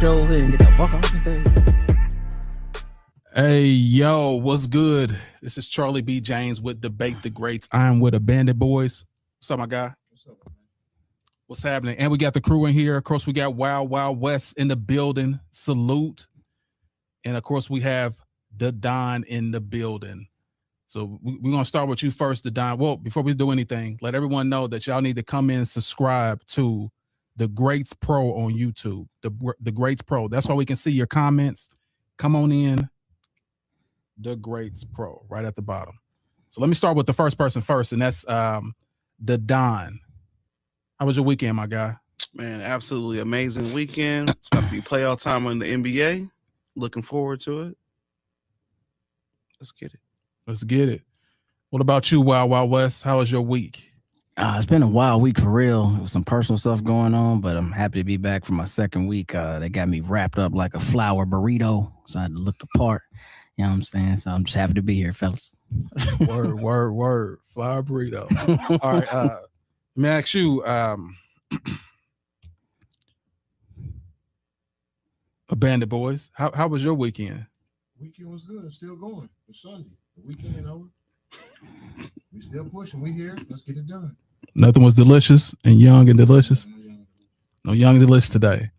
strolls in and get the fuck off the stage. Hey, yo, what's good? This is Charlie B. James with Debate the Greats. I'm with the Bandit Boys. What's up, my guy? What's up, man? What's happening? And we got the crew in here. Of course, we got Wild Wild West in the building. Salute. And of course, we have the Don in the building. So we're going to start with you first, the Don. Well, before we do anything, let everyone know that y'all need to come in and subscribe to the Greats Pro on YouTube. The Greats Pro. That's why we can see your comments. Come on in. The Greats Pro right at the bottom. So let me start with the first person first, and that's the Don. How was your weekend, my guy? Man, absolutely amazing weekend. It's about to be playoff time in the NBA. Looking forward to it. Let's get it. Let's get it. What about you, Wild Wild West? How was your week? It's been a wild week for real. There was some personal stuff going on, but I'm happy to be back for my second week. They got me wrapped up like a flour burrito, so I had to look the part. You know what I'm saying? So I'm just happy to be here, fellas. Word. Flour burrito. All right. Let me ask you, Bandit Boys, how was your weekend? Weekend was good. It's still going. It's Sunday. The weekend ain't over. We still pushing. We here. Let's get it done. Nothing was delicious and young and delicious. No young and delicious today.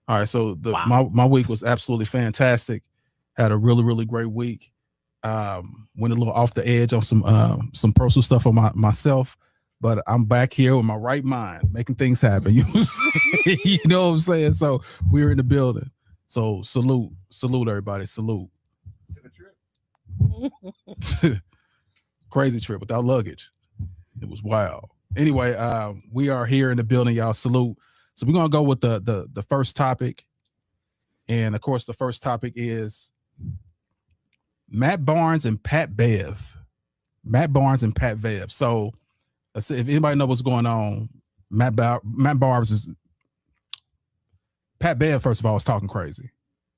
All right. So my week was absolutely fantastic. Had a really, really great week. Went a little off the edge on some personal stuff on myself, but I'm back here with my right mind, making things happen. You know what I'm saying? So we're in the building. So salute everybody. Salute. Crazy trip without luggage. It was wild. Anyway, we are here in the building, y'all. Salute. So we're gonna go with the first topic, and of course, the first topic is Matt Barnes and Pat Bev. So if anybody knows what's going on, Matt Barnes is Pat Bev. First of all, was talking crazy,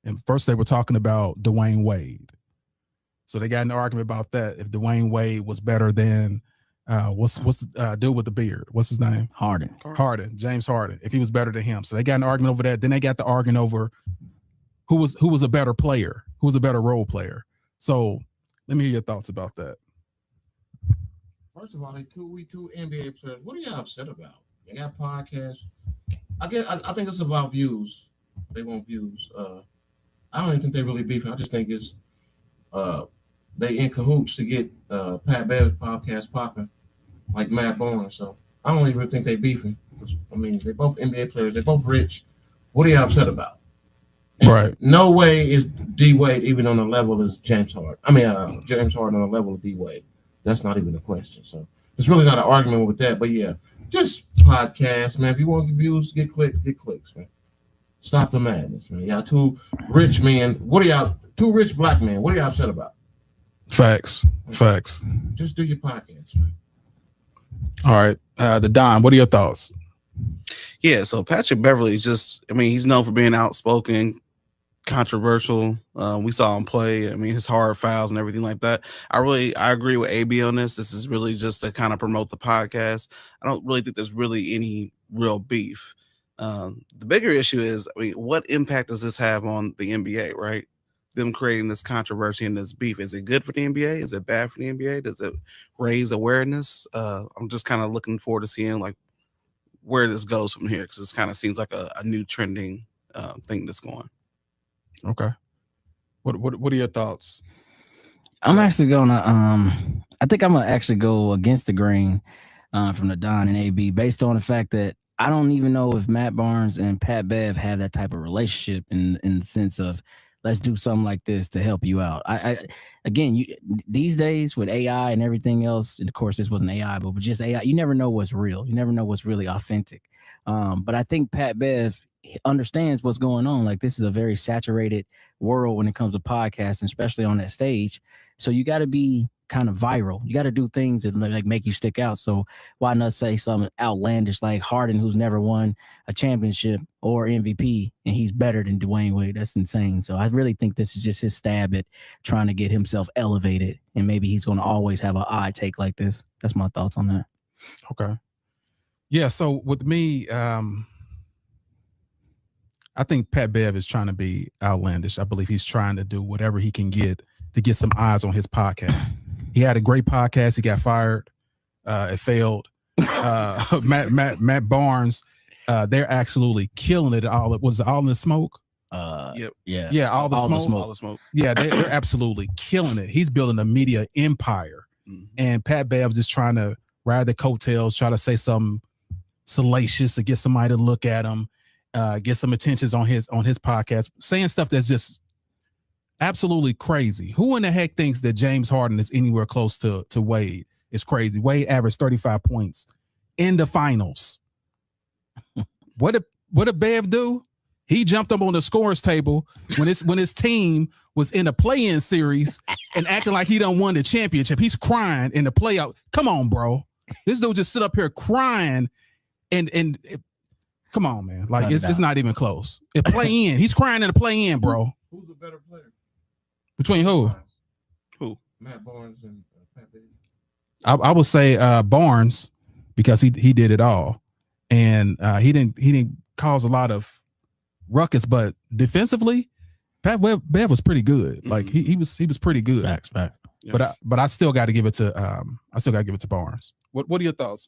and first they were talking about Dwayne Wade. So they got in an argument about that. If Dwayne Wade was better than what's the dude with the beard? What's his name? Harden. James Harden. If he was better than him. So they got an argument over that. Then they got the argument over who was a better player, who was a better role player. So let me hear your thoughts about that. First of all, we two NBA players. What are y'all upset about? They got podcasts. I think it's about views. They want views. I don't even think they really beefing. I just think it's they in cahoots to get Pat Bev's podcast popping, like Matt Barnes. So I don't even think they beefing. I mean, they're both NBA players. They're both rich. What are y'all upset about? Right. No way is D Wade even on the level as James Harden. I mean, James Harden on the level of D Wade. That's not even a question. So it's really not an argument with that. But yeah, just podcast, man. If you want views, get clicks, man. Stop the madness, man. Y'all two rich men. What are y'all? Two rich black men. What are y'all upset about? Facts. Just do your podcast, man. All right. The Don, what are your thoughts? Yeah, so Patrick Beverley he's known for being outspoken, controversial. We saw him play. I mean, his hard fouls and everything like that. I agree with AB on this. This is really just to kind of promote the podcast. I don't really think there's really any real beef. The bigger issue is, what impact does this have on the NBA, right? Them creating this controversy and this beef. Is it good for the NBA? Is it bad for the NBA? Does it raise awareness? I'm just kind of looking forward to seeing where this goes from here, because this kind of seems like a new trending thing that's going. Okay. What are your thoughts? I'm actually gonna I think I'm gonna actually go against the grain from the Don and AB, based on the fact that I don't even know if Matt Barnes and Pat Bev have that type of relationship in the sense of, let's do something like this to help you out. Again, these days with AI and everything else, and of course this wasn't AI, but just AI, you never know what's real. You never know what's really authentic. But I think Pat Bev understands what's going on. Like, this is a very saturated world when it comes to podcasting, especially on that stage. So you got to be kind of viral. You got to do things that make you stick out. So why not say something outlandish like Harden, who's never won a championship or MVP, and he's better than Dwayne Wade? That's insane. So I really think this is just his stab at trying to get himself elevated, and maybe he's going to always have an eye take like this. That's my thoughts on that. Okay. Yeah. So with me, I think Pat Bev is trying to be outlandish. I believe he's trying to do whatever he can get to get some eyes on his podcast. He had a great podcast. He got fired. It failed. Matt Barnes, they're absolutely killing it. All in the smoke? Yep. Yeah, all the smoke. Yeah, they're absolutely killing it. He's building a media empire. Mm-hmm. And Pat Bev's just trying to ride the coattails, try to say something salacious to get somebody to look at him, get some attentions on his podcast, saying stuff that's just absolutely crazy. Who in the heck thinks that James Harden is anywhere close to Wade? It's crazy. Wade averaged 35 points in the finals. What did Bev do? He jumped up on the scorers table when his team was in a play-in series and acting like he done won the championship. He's crying in the playoff. Come on, bro. This dude just sit up here crying and come on, man. Like it's not even close. It play-in. He's crying in the play-in, bro. Who's the better player? Between who? Who? Matt Barnes and Pat Bev. I would say Barnes because he did it all, and he didn't cause a lot of ruckus, but defensively, Pat Bev was pretty good. Like he was pretty good. Facts. Yes. But I still got to give it to Barnes. What are your thoughts?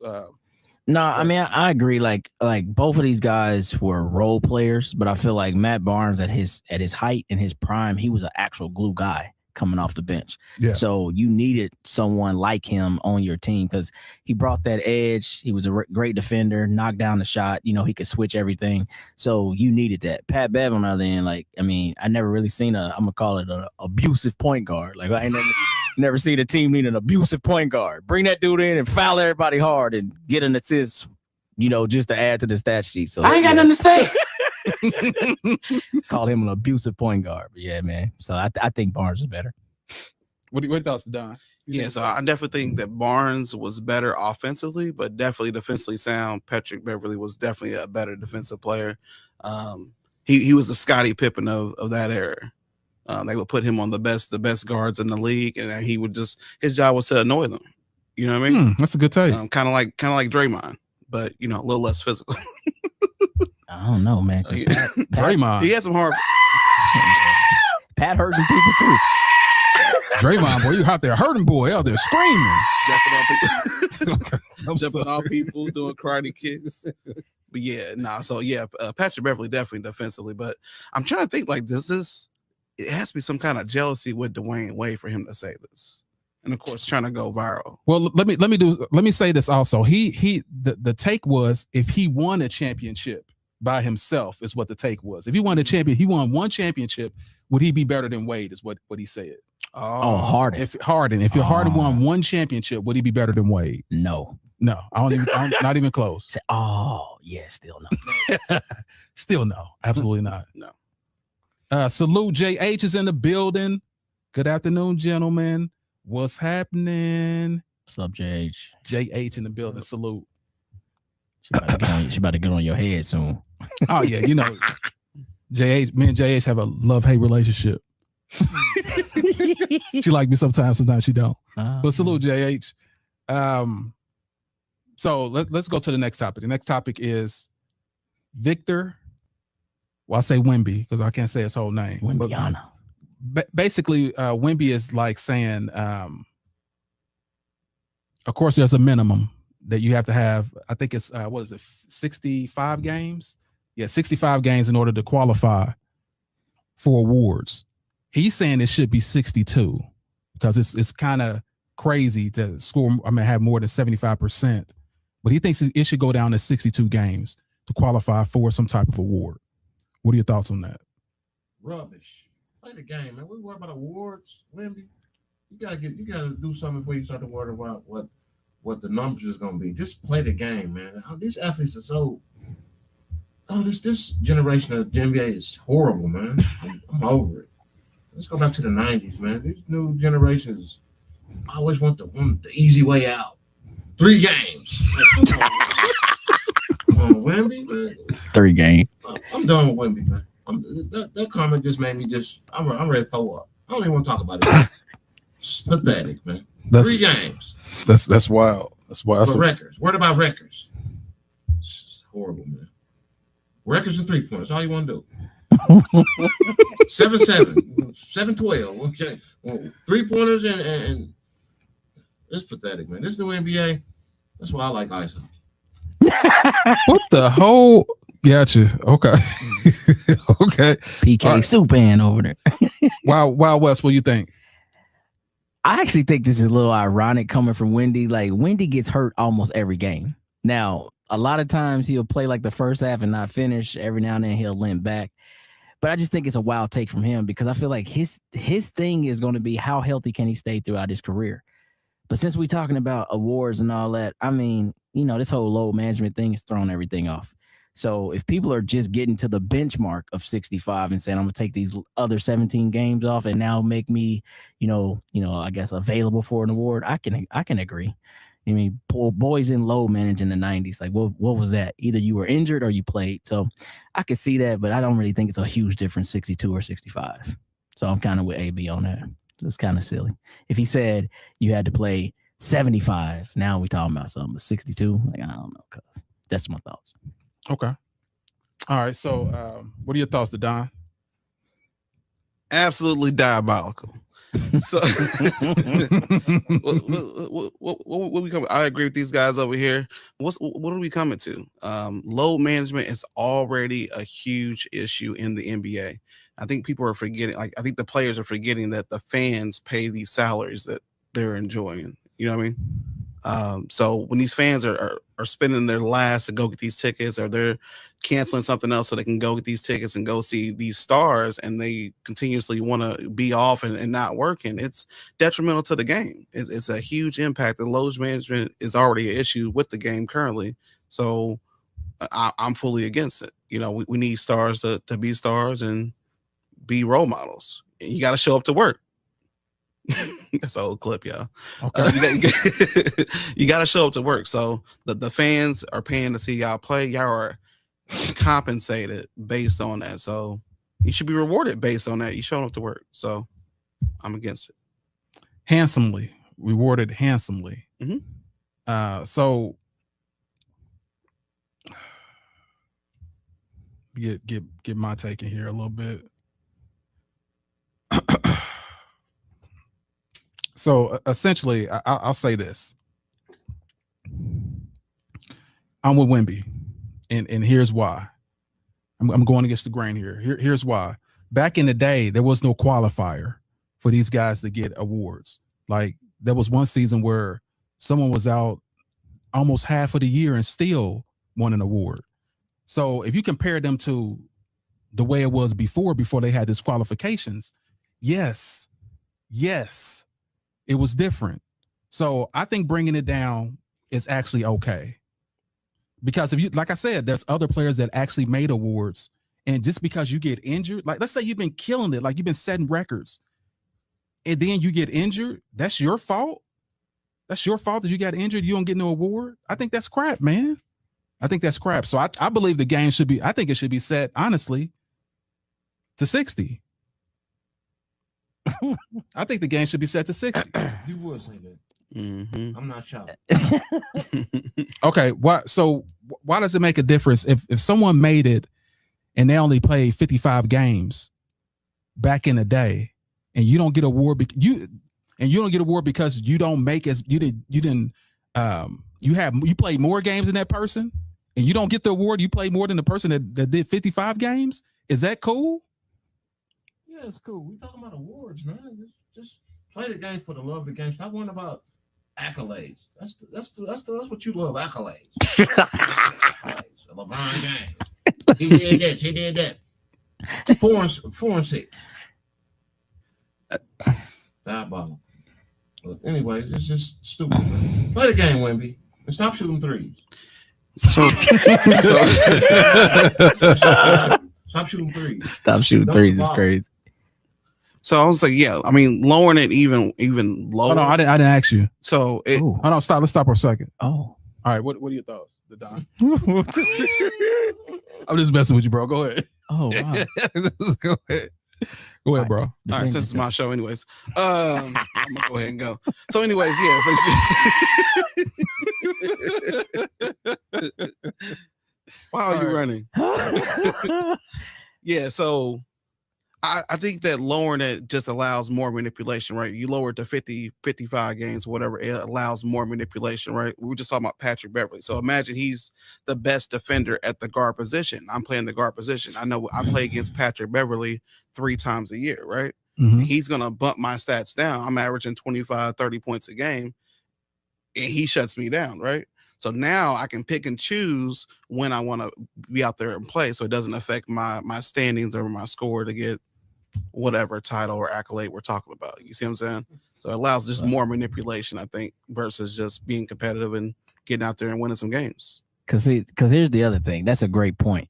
No, I mean I agree. Like both of these guys were role players, but I feel like Matt Barnes at his height and his prime, he was an actual glue guy coming off the bench. Yeah. So you needed someone like him on your team because he brought that edge. He was a great defender, knocked down the shot. You know, he could switch everything. So you needed that. Pat Bev on the other end, like, I mean, I never really seen I'm going to call it an abusive point guard. Like, I ain't never seen a team need an abusive point guard. Bring that dude in and foul everybody hard and get an assist, you know, just to add to the stat sheet. So I ain't got nothing to say. Call him an abusive point guard. But yeah, man. So I think Barnes is better. What are your thoughts, Don? Yeah, so I definitely think that Barnes was better offensively, but definitely defensively sound. Patrick Beverley was definitely a better defensive player. He was the Scottie Pippen of that era. They would put him on the best guards in the league, and he would his job was to annoy them. You know what I mean? That's a good take. Kind of like Draymond, but you know, a little less physical. I don't know, man. Draymond. He had some hard. Pat hurt some people too. Draymond, boy, you out there hurting boy out there screaming, jumping on people, doing karate kicks. But yeah, Patrick Beverley definitely defensively. But I'm trying to think like it has to be some kind of jealousy with Dwayne Wade for him to say this, and of course trying to go viral. Well, let me say this also. The take was if he won a championship by himself is what the take was. If he won he won one championship, would he be better than Wade? Is what he said. Oh, Harden. If Harden won one championship, would he be better than Wade? No. I'm not even close. Say, oh, yeah, still no. Still no. Absolutely not. No. Salute JH is in the building. Good afternoon, gentlemen. What's happening? What's up, JH? JH in the building. Salute. She about to get on your head soon. Oh yeah, you know, JH. Me and JH have a love-hate relationship. She like me sometimes she don't. But salute, JH. So let's go to the next topic. The next topic is Victor. Well, I say Wemby because I can't say his whole name. Wembyana. Basically, Wemby is like saying, of course, there's a minimum that you have to have. I think it's 65 games? Yeah, 65 games in order to qualify for awards. He's saying it should be 62 because it's kind of crazy to score. Have more than 75%, but he thinks it should go down to 62 games to qualify for some type of award. What are your thoughts on that? Rubbish. Play the game, man. We worry about awards, Wemby. You gotta do something before you start to worry about what the numbers is gonna be. Just play the game, man. These athletes are so. Oh, this generation of the NBA is horrible, man. I'm over it. Let's go back to the 90s, man. These new generations always want the easy way out. 3 games. Come on, Wemby, man. 3 games. I'm done with Wemby, man. That comment just made me I'm ready to throw up. I don't even want to talk about it. It's pathetic, man. 3 games. That's wild. That's wild. For records. What about records? It's horrible, man. Records and 3-pointers. That's all you want to do. 7-7, 7-12. Okay. 3-pointers and it's pathetic, man. This new NBA. That's why I like ice hockey. What the whole? Gotcha. Okay. Okay. PK Subban over there. Wild West, what do you think? I actually think this is a little ironic coming from Wendy. Like, Wendy gets hurt almost every game. Now, a lot of times he'll play like the first half and not finish. Every now and then he'll limp back. But I just think it's a wild take from him because I feel like his thing is going to be how healthy can he stay throughout his career. But since we're talking about awards and all that, I mean, you know, this whole load management thing is throwing everything off. So if people are just getting to the benchmark of 65 and saying, I'm going to take these other 17 games off and now make me, you know, I guess available for an award, I can agree. I mean, boys in load manage in the 90s. Like, what was that? Either you were injured or you played. So I could see that, but I don't really think it's a huge difference, 62 or 65. So I'm kind of with AB on that. It's kind of silly. If he said you had to play 75, now we talking about something. But 62, like, I don't know, cuz that's my thoughts. Okay. All right. So what are your thoughts, Don? Absolutely diabolical. So what we coming? I agree with these guys over here. What are we coming to? Load management is already a huge issue in the NBA. I think people are forgetting, like, I think the players are forgetting that the fans pay these salaries that they're enjoying. You know what I mean? So when these fans are spending their last to go get these tickets, or they're canceling something else so they can go get these tickets and go see these stars, and they continuously want to be off and not working, it's detrimental to the game. It's a huge impact. The load management is already an issue with the game currently. So I'm fully against it. You know, we need stars to be stars and be role models. You got to show up to work. That's an old clip, y'all. Okay. You got to show up to work. So the fans are paying to see y'all play. Y'all are compensated based on that. So you should be rewarded based on that. You showing up to work. So I'm against it. Handsomely. Rewarded handsomely. Mm-hmm. So get my take in here a little bit. So essentially, I'll say this. I'm with Wemby, and here's why. I'm going against the grain here. Here's why. Back in the day, there was no qualifier for these guys to get awards. Like, there was one season where someone was out almost half of the year and still won an award. So if you compare them to the way it was before they had disqualifications, yes, it was different. So I think bringing it down is actually okay. Because if you, like I said, there's other players that actually made awards, and just because you get injured, like let's say you've been killing it, like you've been setting records, and then you get injured, that's your fault. That's your fault that you got injured. You don't get no award. I think that's crap, man. I think that's crap. So I believe the game should be, I think it should be set, honestly, to 60. I think the game should be set to 60. You would say that. Mm-hmm. I'm not shocked. Okay, why does it make a difference if someone made it and they only played 55 games back in the day, and you don't get award you don't get award because you don't make as you played more games than that person, and you don't get the award, you play more than the person that did 55 games? Is that cool? Yeah, it's cool. We talking about awards, man. Just play the game for the love of the game. Stop worrying about accolades. That's what you love, accolades. Accolades. LeBron James. He did this. He did that. 4 and 6. Diabolical. But anyway, it's just stupid, man. Play the game, Wemby, and stop shooting threes. Stop shooting threes. Stop shooting threes is crazy. So I was like, yeah, I mean, lowering it even lower. Oh, no, I didn't ask you. So hold on, stop. Let's stop for a second. Oh, all right. What are your thoughts, Don? I'm just messing with you, bro. Go ahead. Oh, wow. Go ahead. Go ahead, bro. All right, since it's my show, anyways, I'm gonna go ahead and go. So, anyways, yeah. Why are you All running? Yeah, so I think that lowering it just allows more manipulation, right? You lower it to 50, 55 games, whatever, it allows more manipulation, right? We were just talking about Patrick Beverley. So imagine he's the best defender at the guard position. I'm playing the guard position. I know I play against Patrick Beverley 3 times a year, right? Mhm. He's going to bump my stats down. I'm averaging 25, 30 points a game, and he shuts me down, right? So now I can pick and choose when I want to be out there and play, so it doesn't affect my standings or my score to get whatever title or accolade we're talking about. You see what I'm saying? So it allows just more manipulation, I think, versus just being competitive and getting out there and winning some games. Because here's the other thing. That's a great point.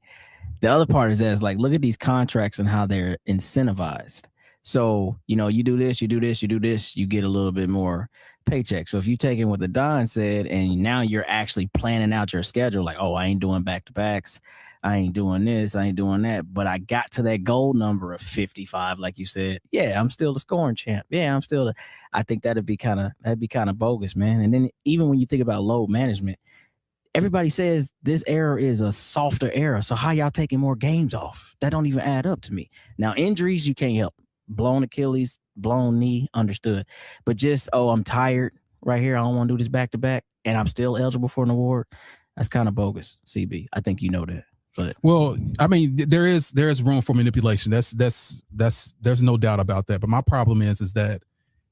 The other part is that it's like, look at these contracts and how they're incentivized. So, you know, you do this, you do this, you do this, you get a little bit more paycheck. So if you take in what the Don said and now you're actually planning out your schedule, like, oh, I ain't doing back-to-backs, I ain't doing this, I ain't doing that, but I got to that goal number of 55, like you said. Yeah, I'm still the scoring champ. Yeah, I'm still I think that'd be kind of bogus, man. And then even when you think about load management, everybody says this era is a softer era. So how y'all taking more games off? That don't even add up to me. Now, injuries, you can't help. Blown Achilles, blown knee, understood. But just, oh, I'm tired right here. I don't want to do this back-to-back, and I'm still eligible for an award. That's kind of bogus, CB. I think you know that. But well, I mean, there is room for manipulation. That's there's no doubt about that. But my problem is that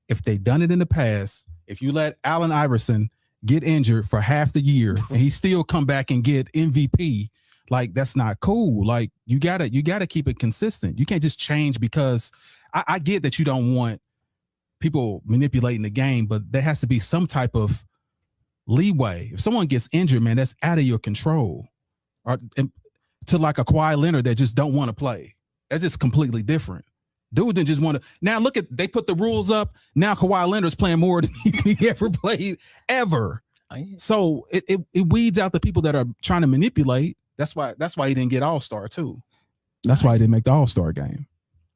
if they done it in the past, if you let Allen Iverson get injured for half the year and he still come back and get MVP, like that's not cool. Like you gotta keep it consistent. You can't just change because I get that you don't want people manipulating the game, but there has to be some type of leeway. If someone gets injured, man, that's out of your control. Or to like a Kawhi Leonard that just don't want to play. That's just completely different. Dude didn't just want to. Now look at, they put the rules up. Now Kawhi Leonard's playing more than he ever played ever. Oh, yeah. So it weeds out the people that are trying to manipulate. That's why he didn't get All-Star too. That's why he didn't make the All-Star game.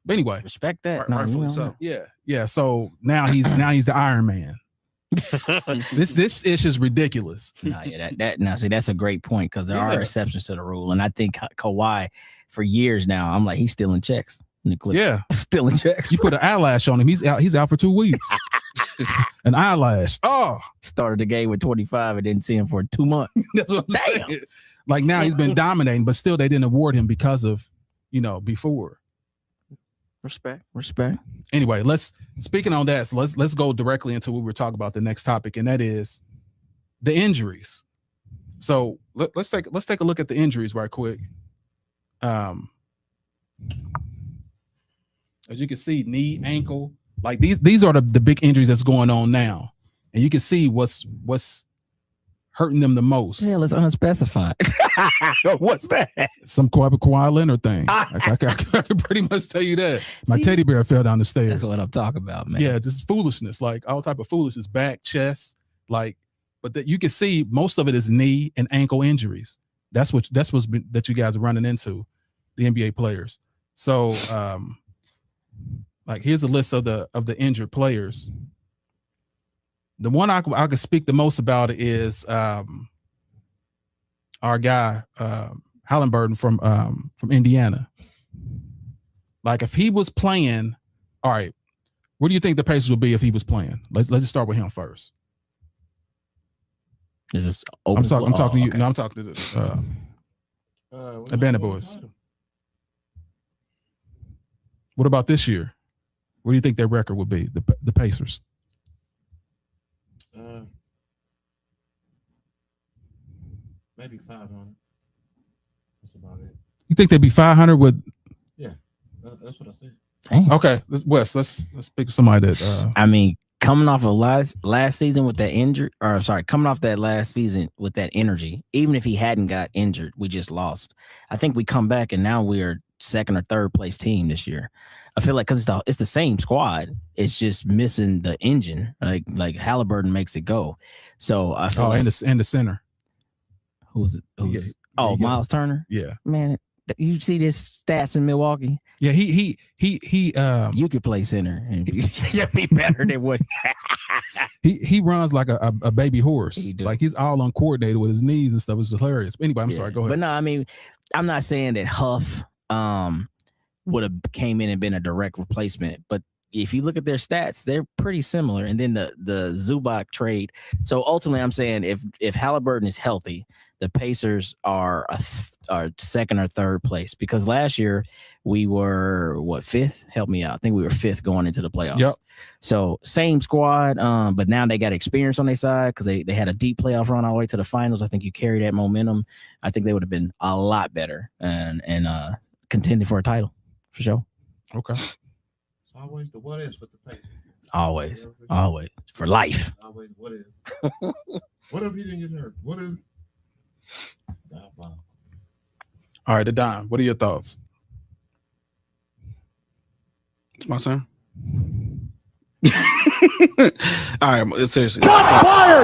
But anyway, respect that. Rightfully so. Yeah. So now he's the Iron Man. This ish is ridiculous. See, that's a great point because there are exceptions to the rule, and I think Kawhi for years now, I'm like, he's stealing checks in the clip. Yeah, stealing checks. You put an eyelash on him, he's out for 2 weeks. An eyelash. Oh, started the game with 25 and didn't see him for 2 months. That's what I'm saying. Like now he's been dominating, but still they didn't award him because of before. Respect. Anyway, speaking on that, so let's go directly into what we're talking about, the next topic, and that is the injuries. So let's take a look at the injuries right quick. As you can see, knee, ankle, like these are the big injuries that's going on now, and you can see what's hurting them the most. Hell, it's unspecified. What's that? Some Kawhi Leonard thing. I can pretty much tell you that. My teddy bear fell down the stairs. That's what I'm talking about, man. Yeah, just foolishness, like all type of foolishness, back, chest, like. But that you can see most of it is knee and ankle injuries. That's what's that you guys are running into, the NBA players. So, like here's a list of the injured players. The one I could speak the most about is our guy Halliburton from Indiana. Like if he was playing, all right, where do you think the Pacers would be if he was playing? Let's just start with him first. Is this open? I'm talking to you. Okay. No, I'm talking to the Bandit Boys. What about this year? What do you think their record would be? The Pacers. Maybe 500. That's about it. You think they'd be 500 with? Yeah, that's what I said. Dang. Okay, let's pick somebody that. I mean, coming off of last season with that injury, or sorry, coming off that last season with that energy, even if he hadn't got injured, we just lost. I think we come back and now we are second or third place team this year. I feel like because it's the same squad, it's just missing the engine. Like Halliburton makes it go. So I feel and the center. Who's Yeah, Miles Turner? Yeah, man. You see this stats in Milwaukee? Yeah, he You could play center and be better than what he runs like a baby horse. He do. Like he's all uncoordinated with his knees and stuff. It's hilarious. Anyway, I'm sorry. Go ahead. But no, I mean, I'm not saying that Huff would have came in and been a direct replacement, but if you look at their stats, they're pretty similar. And then the Zubac trade. So ultimately, I'm saying if Halliburton is healthy, the Pacers are second or third place, because last year we were fifth? Help me out. I think we were fifth going into the playoffs. Yep. So same squad, but now they got experience on their side because they had a deep playoff run all the way to the finals. I think you carry that momentum. I think they would have been a lot better and contending for a title for sure. Okay. It's always the what ifs with the Pacers. Always for life. Always what if? What if he didn't get hurt? What if? All right, Don, what are your thoughts? It's my turn. All right, seriously.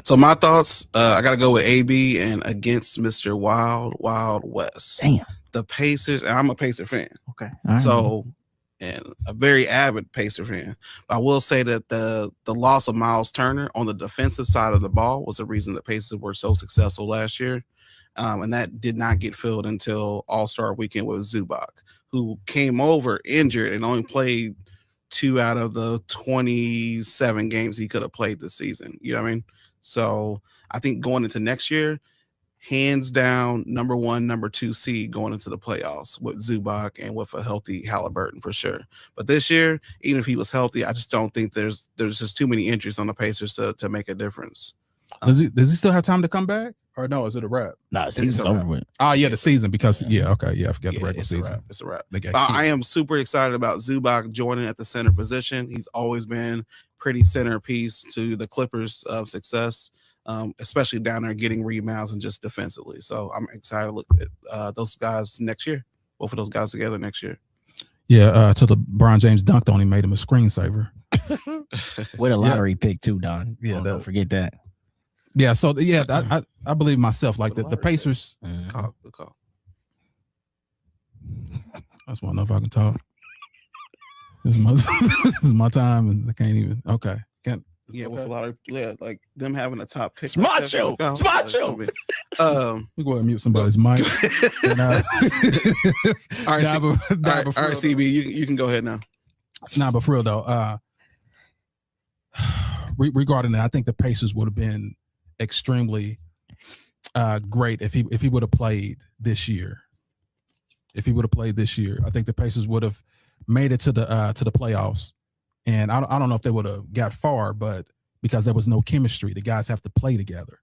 So my thoughts, I got to go with AB and against Mr. Wild West. Damn. The Pacers, and I'm a Pacer fan. Okay. All right. So, and a very avid Pacer fan. But I will say that the loss of Miles Turner on the defensive side of the ball was the reason the Pacers were so successful last year. And that did not get filled until All-Star Weekend with Zubac, who came over injured and only played 2 out of the 27 games he could have played this season. You know what I mean? So I think going into next year, hands down, number 1, number 2 seed going into the playoffs with Zubac and with a healthy Halliburton for sure. But this year, even if he was healthy, I just don't think there's just too many injuries on the Pacers to make a difference. Does he still have time to come back? Or no, is it a wrap? No, it's over with. Oh, yeah, the season, because, okay, I forgot the regular season. It's a wrap. But I am super excited about Zubac joining at the center position. He's always been pretty centerpiece to the Clippers' success, especially down there getting rebounds and just defensively. So I'm excited to look at those guys next year, both of those guys together next year. Yeah, till LeBron James dunked on him, made him a screensaver. With a lottery pick too, Don. Yeah, don't forget that. Yeah, so I believe myself, like the Pacers. Good call. I just want to know if I can talk. This is my time, and I can't even. Okay, can't. Yeah, with a lot of like them having a top pick. Smart show. Smart show. We go ahead and mute somebody's mic. All right, CB, you can go ahead now. Nah, but for real though, regarding that, I think the Pacers would have been extremely great if he would have played this year. If he would have played this year, I think the Pacers would have made it to the playoffs. And I don't know if they would have got far, but because there was no chemistry, the guys have to play together.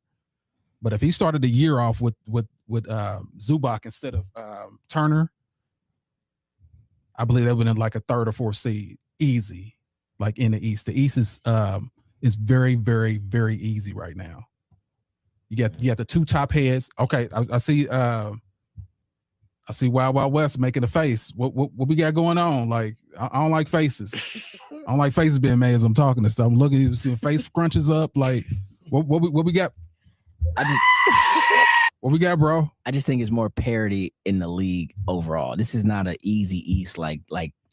But if he started the year off with Zubac instead of Turner, I believe they would have been like a 3rd or 4th seed, easy, like in the East. The East is very, very, very easy right now. You got the 2 top heads. Okay, I see Wild West making a face. What we got going on? Like I don't like faces. I don't like faces being made as I'm talking and stuff. I'm looking, you see face crunches up. Like what we got? What we got, bro? I just think it's more parity in the league overall. This is not an easy East like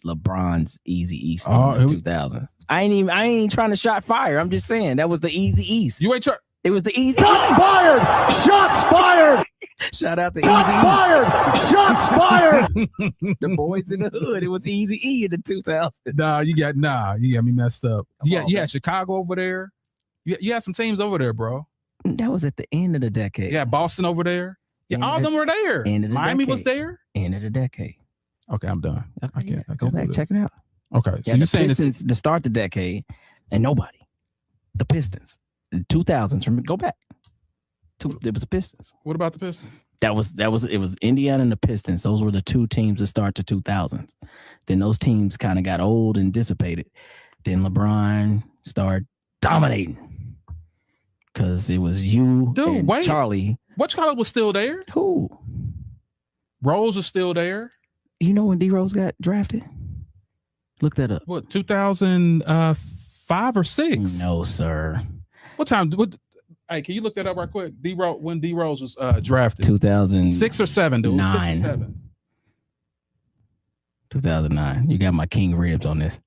LeBron's easy East in the 2000s. I ain't even trying to shot fire. I'm just saying that was the easy East. You ain't trying. It was the easy. Shots fired! Shots fired! Shout out to Shots Easy fired! Shots fired! The boys in the hood. It was Easy E in the 2000s. You got me messed up. You had Chicago over there. You had some teams over there, bro. That was at the end of the decade. Yeah, Boston over there. Yeah, all of them were there. Miami was there. End of the decade. Okay, I'm done. Okay, I can't go back, check it out. Okay, so you're saying Pistons to start the decade, and nobody. The Pistons. In 2000s, go back. It was the Pistons. What about the Pistons? It was Indiana and the Pistons. Those were the 2 teams that start the 2000s. Then those teams kind of got old and dissipated. Then LeBron started dominating because it was you and Charlie. What Charlie was still there? Who? Rose was still there. You know when D Rose got drafted? Look that up. What, 2005 or 6? No, sir. What time? Hey, can you look that up right quick? When D Rose was drafted? 2006 or 7, dude. 9. 6 or 7. 2009. You got my king ribs on this.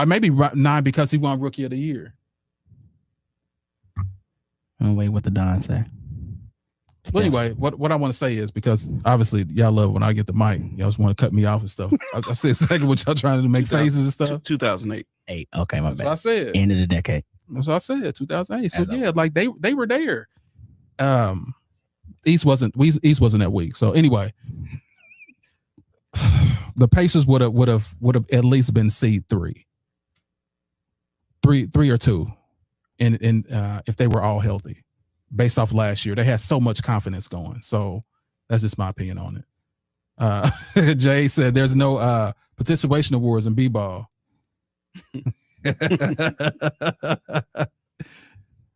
Maybe 9 because he won Rookie of the Year. Oh, wait, what the Don say? Well, anyway, what I want to say is, because obviously y'all love when I get the mic. Y'all just want to cut me off and stuff. I said exactly what y'all trying to make faces and stuff. 2008. Okay, my That's bad. what I said. End of the decade. That's what I said. 2008. So As yeah, like they were there. East wasn't that weak. So anyway, the Pacers would have at least been seed 3 or 2, and if they were all healthy, based off last year. They had so much confidence going. So that's just my opinion on it. Jay said there's no participation awards in B-ball.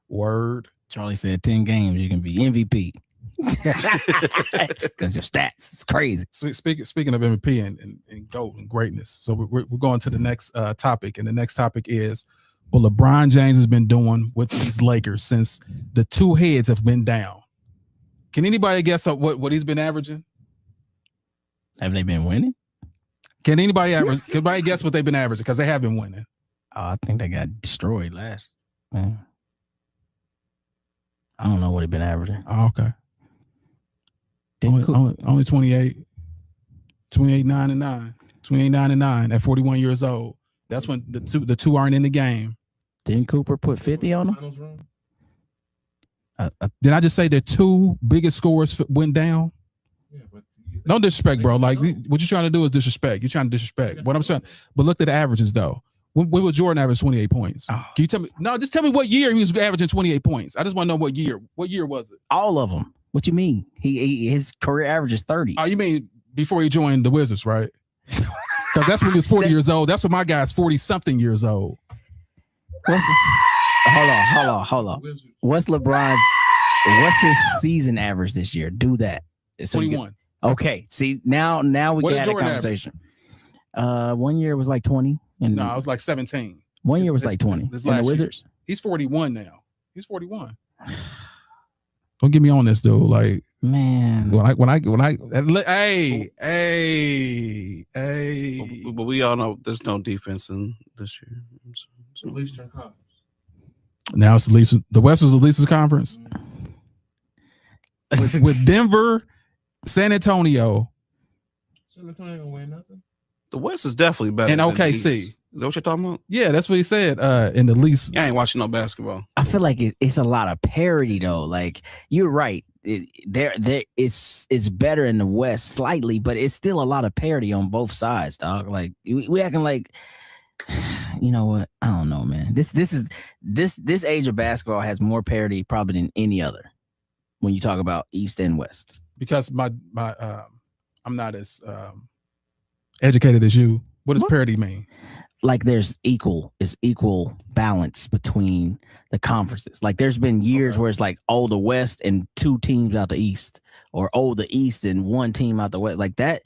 Word. Charlie said 10 games, you can be MVP. Because your stats is crazy. Speaking of MVP and GOAT and greatness, so we're going to the next topic, and the next topic is what LeBron James has been doing with these Lakers since the two heads have been down. Can anybody guess what he's been averaging? Have they been winning? Can anybody guess what they've been averaging? Because they have been winning. Oh, I think they got destroyed last. Man. I don't know what they've been averaging. Oh, okay. Only 28, 9-9, 28-9 at 41 years old. That's when the two aren't in the game. Didn't Cooper put 50 on them? Did I just say the two biggest scores went down? Yeah, but Don't disrespect, bro. Like what you're trying to do is disrespect. You're trying to disrespect. What I'm saying, but look at the averages though. When was Jordan average 28 points? Oh. Can you tell me? No, just tell me what year he was averaging 28 points. I just want to know what year. What year was it? All of them. What you mean? His career average is 30. Oh, you mean before he joined the Wizards, right? Because that's when he was 40 years old. That's when my guy's 40-something years old. Hold on. What's his season average this year? Do that. So 21. Okay. See, now we What can did have a Jordan conversation. 1 year was like 20. And No, I was like 17. 1 year was like 20. This And the last year. Wizards? He's 41 now. He's 41. Don't get me on this, dude. Like, man, hey. But we all know there's no defense in this year. the Eastern Conference. Now it's the West is the least conference with Denver, San Antonio, San Antonio ain't gonna win nothing. The West is definitely better and than the OKC. East. Is that what you're talking about? Yeah, that's what he said. In the least, I ain't watching no basketball. I feel like it's a lot of parity though. Like you're right. It's better in the West slightly, but it's still a lot of parity on both sides, dog. Like we acting like, you know what? I don't know, man. This age of basketball has more parity probably than any other when you talk about East and West. because my I'm not as educated as you. What does parity mean? Like there's equal balance between the conferences. Like there's been years where it's like, oh, the West and 2 teams out the East, or oh, the East and 1 team out the West. Like that,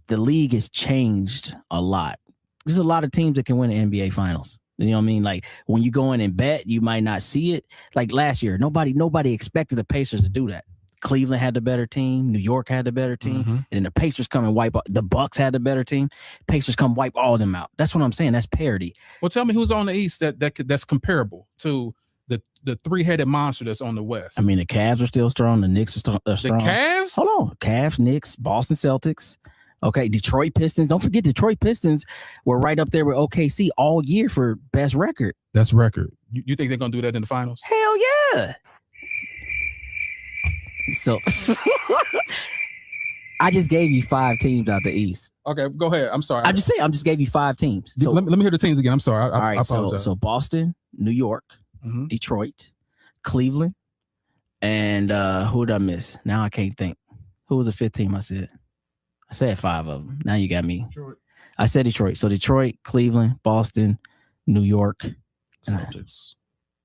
the league has changed a lot. There's a lot of teams that can win the NBA finals. You know what I mean? Like when you go in and bet, you might not see it. Like last year, nobody expected the Pacers to do that. Cleveland had the better team. New York had the better team. Mm-hmm. And then the Pacers come and wipe out. The Bucks had the better team. Pacers come wipe all of them out. That's what I'm saying. That's parity. Well, tell me who's on the East that's comparable to the 3-headed monster that's on the West. I mean, the Cavs are still strong. The Knicks are strong. The Cavs? Hold on. Cavs, Knicks, Boston Celtics. Okay, Detroit Pistons. Don't forget, Detroit Pistons were right up there with OKC all year for best record. That's record. You think they're going to do that in the finals? Hell yeah. So I just gave you 5 teams out the East. Okay, go ahead. I'm sorry. I just gave you 5 teams. So, let me hear the teams again. I'm sorry. all right, I apologize. so Boston, New York, Mhm. Detroit, Cleveland, and who did I miss? Now I can't think. Who was the 5th team I said? I said 5 of them. Now you got me. Detroit. I said Detroit. So Detroit, Cleveland, Boston, New York. Celtics.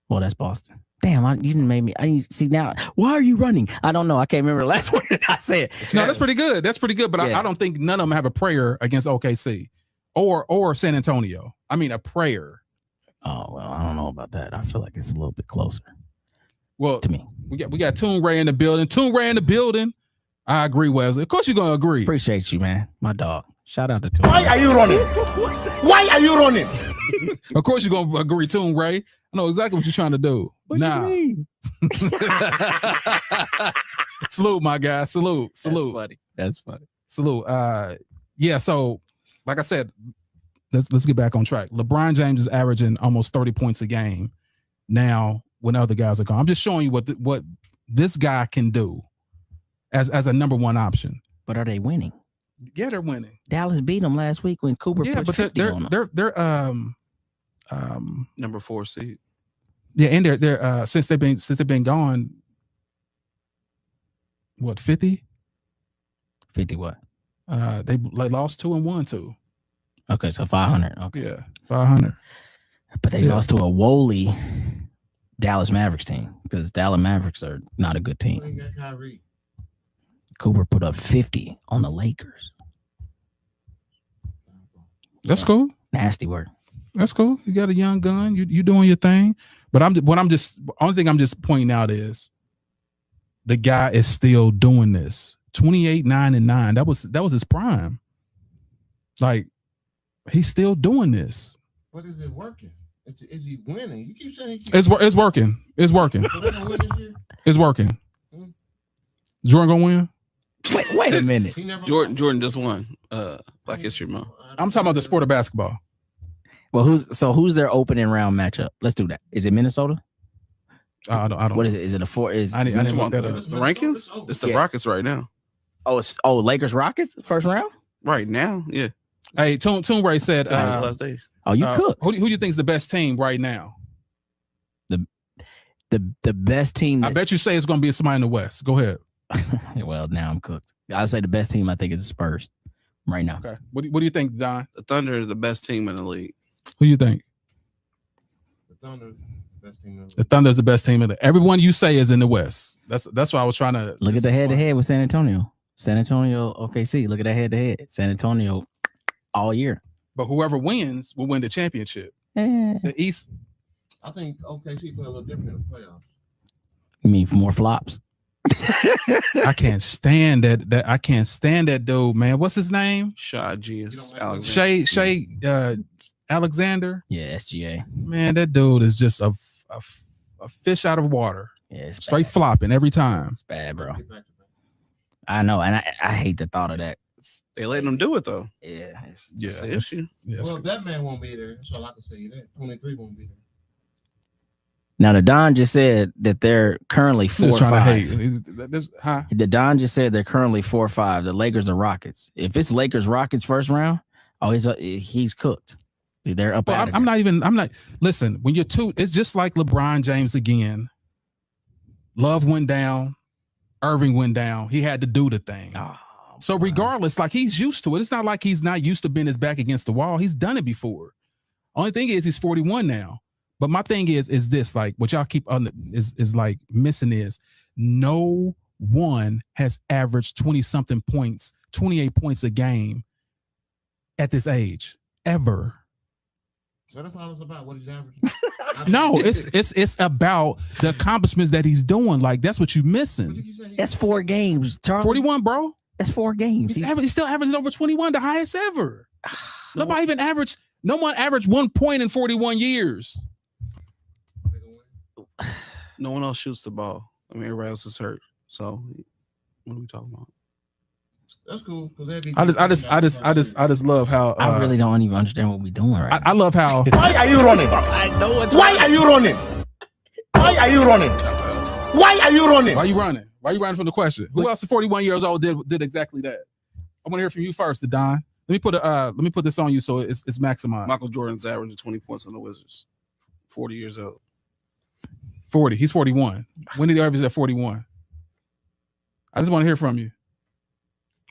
Well, that's Boston. Damn, you didn't make me. I see now. Why are you running? I don't know. I can't remember the last one that I said. No, that's pretty good. That's pretty good. But Yeah. I don't think none of them have a prayer against OKC or San Antonio. I mean, a prayer. Oh well, I don't know about that. I feel like it's a little bit closer Well, to me. we got Toon Ray in the building. Toon Ray in the building. I agree, Wesley. Of course, you're gonna agree. Appreciate you, man. My dog. Shout out to Toon. Why are you running? Why are you running? Of course, you're gonna agree, Toon Ray. I know exactly what you're trying to do. What you mean? Salute, my guy. Salute. That's funny. Salute. Yeah. So, like I said, let's get back on track. LeBron James is averaging almost 30 points a game now when other guys are gone. I'm just showing you what this guy can do as a number one option. But are they winning? Yeah, they're winning. Dallas beat them last week when Cooper put 50 on them. They're number 4 seed. Yeah, and they're since they've been gone. What 50? 50 what? They lost 2 and won 2. Okay, so 500. Okay, Yeah, 500. but they lost to a woolly Dallas Mavericks team because Dallas Mavericks are not a good Who team. ain't got Kyrie? Cooper put up 50 on the Lakers. That's cool. Nasty work. That's cool. You got a young gun. You doing your thing. But only thing I'm just pointing out is the guy is still doing this. 28, 9, and 9. That was his prime. Like he's still doing this. But is it working? Is he winning? You keep saying It's working. It's working. So they gonna win this year? It's working. Jordan gonna win? Wait a minute. He never Jordan just won Black History Month. I'm talking about the sport of basketball. Well, who's their opening round matchup? Let's do that. Is it Minnesota? I don't. What is it? Is it a 4? I didn't look that up. The rankings? It's the Rockets right now. Lakers Rockets first round? Right now, yeah. Hey, Toon Ray said, Last days. Oh, you cooked. Who do you think is the best team right now? The best team. I bet you say it's going to be somebody in the West. Go ahead. Well, now I'm cooked. I'd say the best team I think is the Spurs right now. Okay. What do you think, Don? The Thunder is the best team in the league. Who do you think? The Thunder, best team in the The Thunder's the best team in the. Everyone you say is in the West. That's why I was trying to Look at the head-to-head with San Antonio. San Antonio, OKC. Look at that head-to-head. San Antonio all year. But whoever wins will win the championship. The East. I think OKC play a little different in the playoffs. You mean for more flops? I can't stand that. I can't stand that dude, man. What's his name? Shai Gilgeous Alexander. Shay Alexander. Yeah, SGA. Man, that dude is just a fish out of water. Yeah, it's Straight bad. flopping every time. It's bad, bro. Get back to back. I know, and I hate the thought of that. They letting them do it though. Yeah. Yeah, That's the issue. Well, that man won't be there. That's all I can say. That 23 won't be there. Now, the Don just said that they're currently 4 or 5. The Don just said they're currently 4 or 5. The Lakers, the Rockets. If it's Lakers Rockets first round, he's cooked. They're up. Well, I'm not. Listen, when you're two, it's just like LeBron James again. Love went down. Irving went down. He had to do the thing. Oh, so regardless, like he's used to it. It's not like he's not used to being his back against the wall. He's done it before. Only thing is he's 41 now. But my thing is this, like what y'all keep on is like missing is no one has averaged 20-something points, 28 points a game at this age ever. So that's all it's about. What he's averaging. No, it's about the accomplishments that he's doing. Like that's what you're missing. that's 4 games, Charlie. 41, bro. That's 4 games. He's still averaging over 21, the highest ever. No one averaged 1 point in 41 years. No one else shoots the ball. I mean, everybody else is hurt. So, what are we talking about? That's cool. I just love how I really don't even understand what we're doing right I love how Why are you running? I know it's Why are you running? Why are you running? Why are you running? Why are you running? Why are you running from the question? Who else at 41 years old did exactly that? I want to hear from you first, Don. Let me put this on you so it's maximized. Michael Jordan's averaging 20 points on the Wizards. 40 years old. 40. He's 41. When did he average at 41? I just want to hear from you.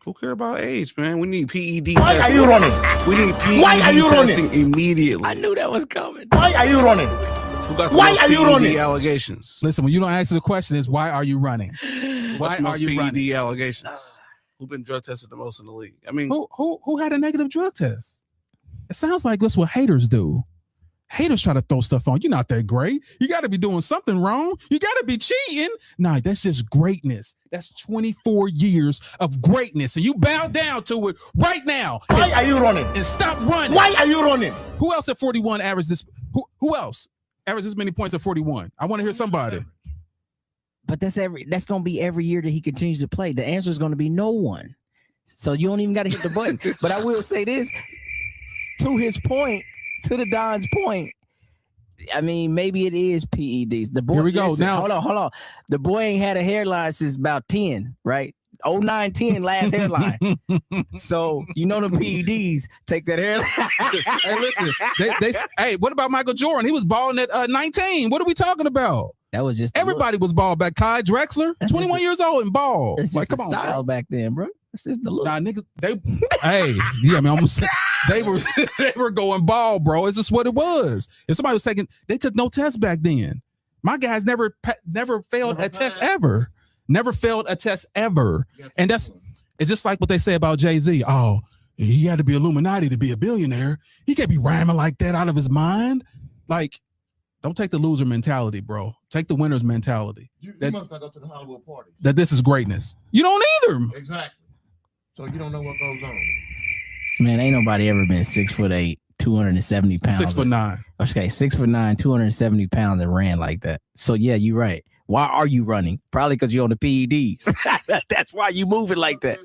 Who care about age, man? We need PED Why testing. are you running? We need PED Why are you testing immediately. I knew that was coming. Why are you running? Who got the Why most are you PED running? allegations? Listen, when you don't answer the question, is why are you running? Who got Why the most are you PED running? allegations? Who been drug tested the most in the league? I mean, Who had a negative drug test? It sounds like that's what haters do. Haters try to throw stuff on. You're not that great. You got to be doing something wrong. You got to be cheating. Nah, that's just greatness. That's 24 years of greatness. And you bow down to it right now. Why are you running? And stop running. Why are you running? Who else at 41 averaged this? Who else averaged this many points at 41? I want to hear somebody. But that's going to be every year that he continues to play. The answer is going to be no one. So you don't even got to hit the button. But I will say this, to his point, to the Don's point, I mean, maybe it is PEDs. The boy, here we go. listen, Now, hold on. The boy ain't had a hairline since about 10, right? 09, 10, last hairline. So, you know, the PEDs take that hairline. Hey, listen. Hey, what about Michael Jordan? He was balling at 19. What are we talking about? That was just everybody was ball back. Kai Drexler, 21 years old and ball. It's like, just come on, style bro. Back then, bro. It's just the look. Nah, niggas, they were going ball, bro. It's just what it was. If somebody was they took no test back then. My guys never failed a test ever. Never failed a test ever. And it's just like what they say about Jay-Z. Oh, he had to be Illuminati to be a billionaire. He can't be rhyming like that out of his mind. Like, don't take the loser mentality, bro. Take the winner's mentality. You must not go to the Hollywood parties. That this is greatness. You don't either. Exactly. So you don't know what goes on. Man, ain't nobody ever been 6'8", 270 pounds. 6'9". Okay, 6'9", 270 pounds and ran like that. So yeah, you're right. Why are you running? Probably because you're on the PEDs. That's why you moving like that.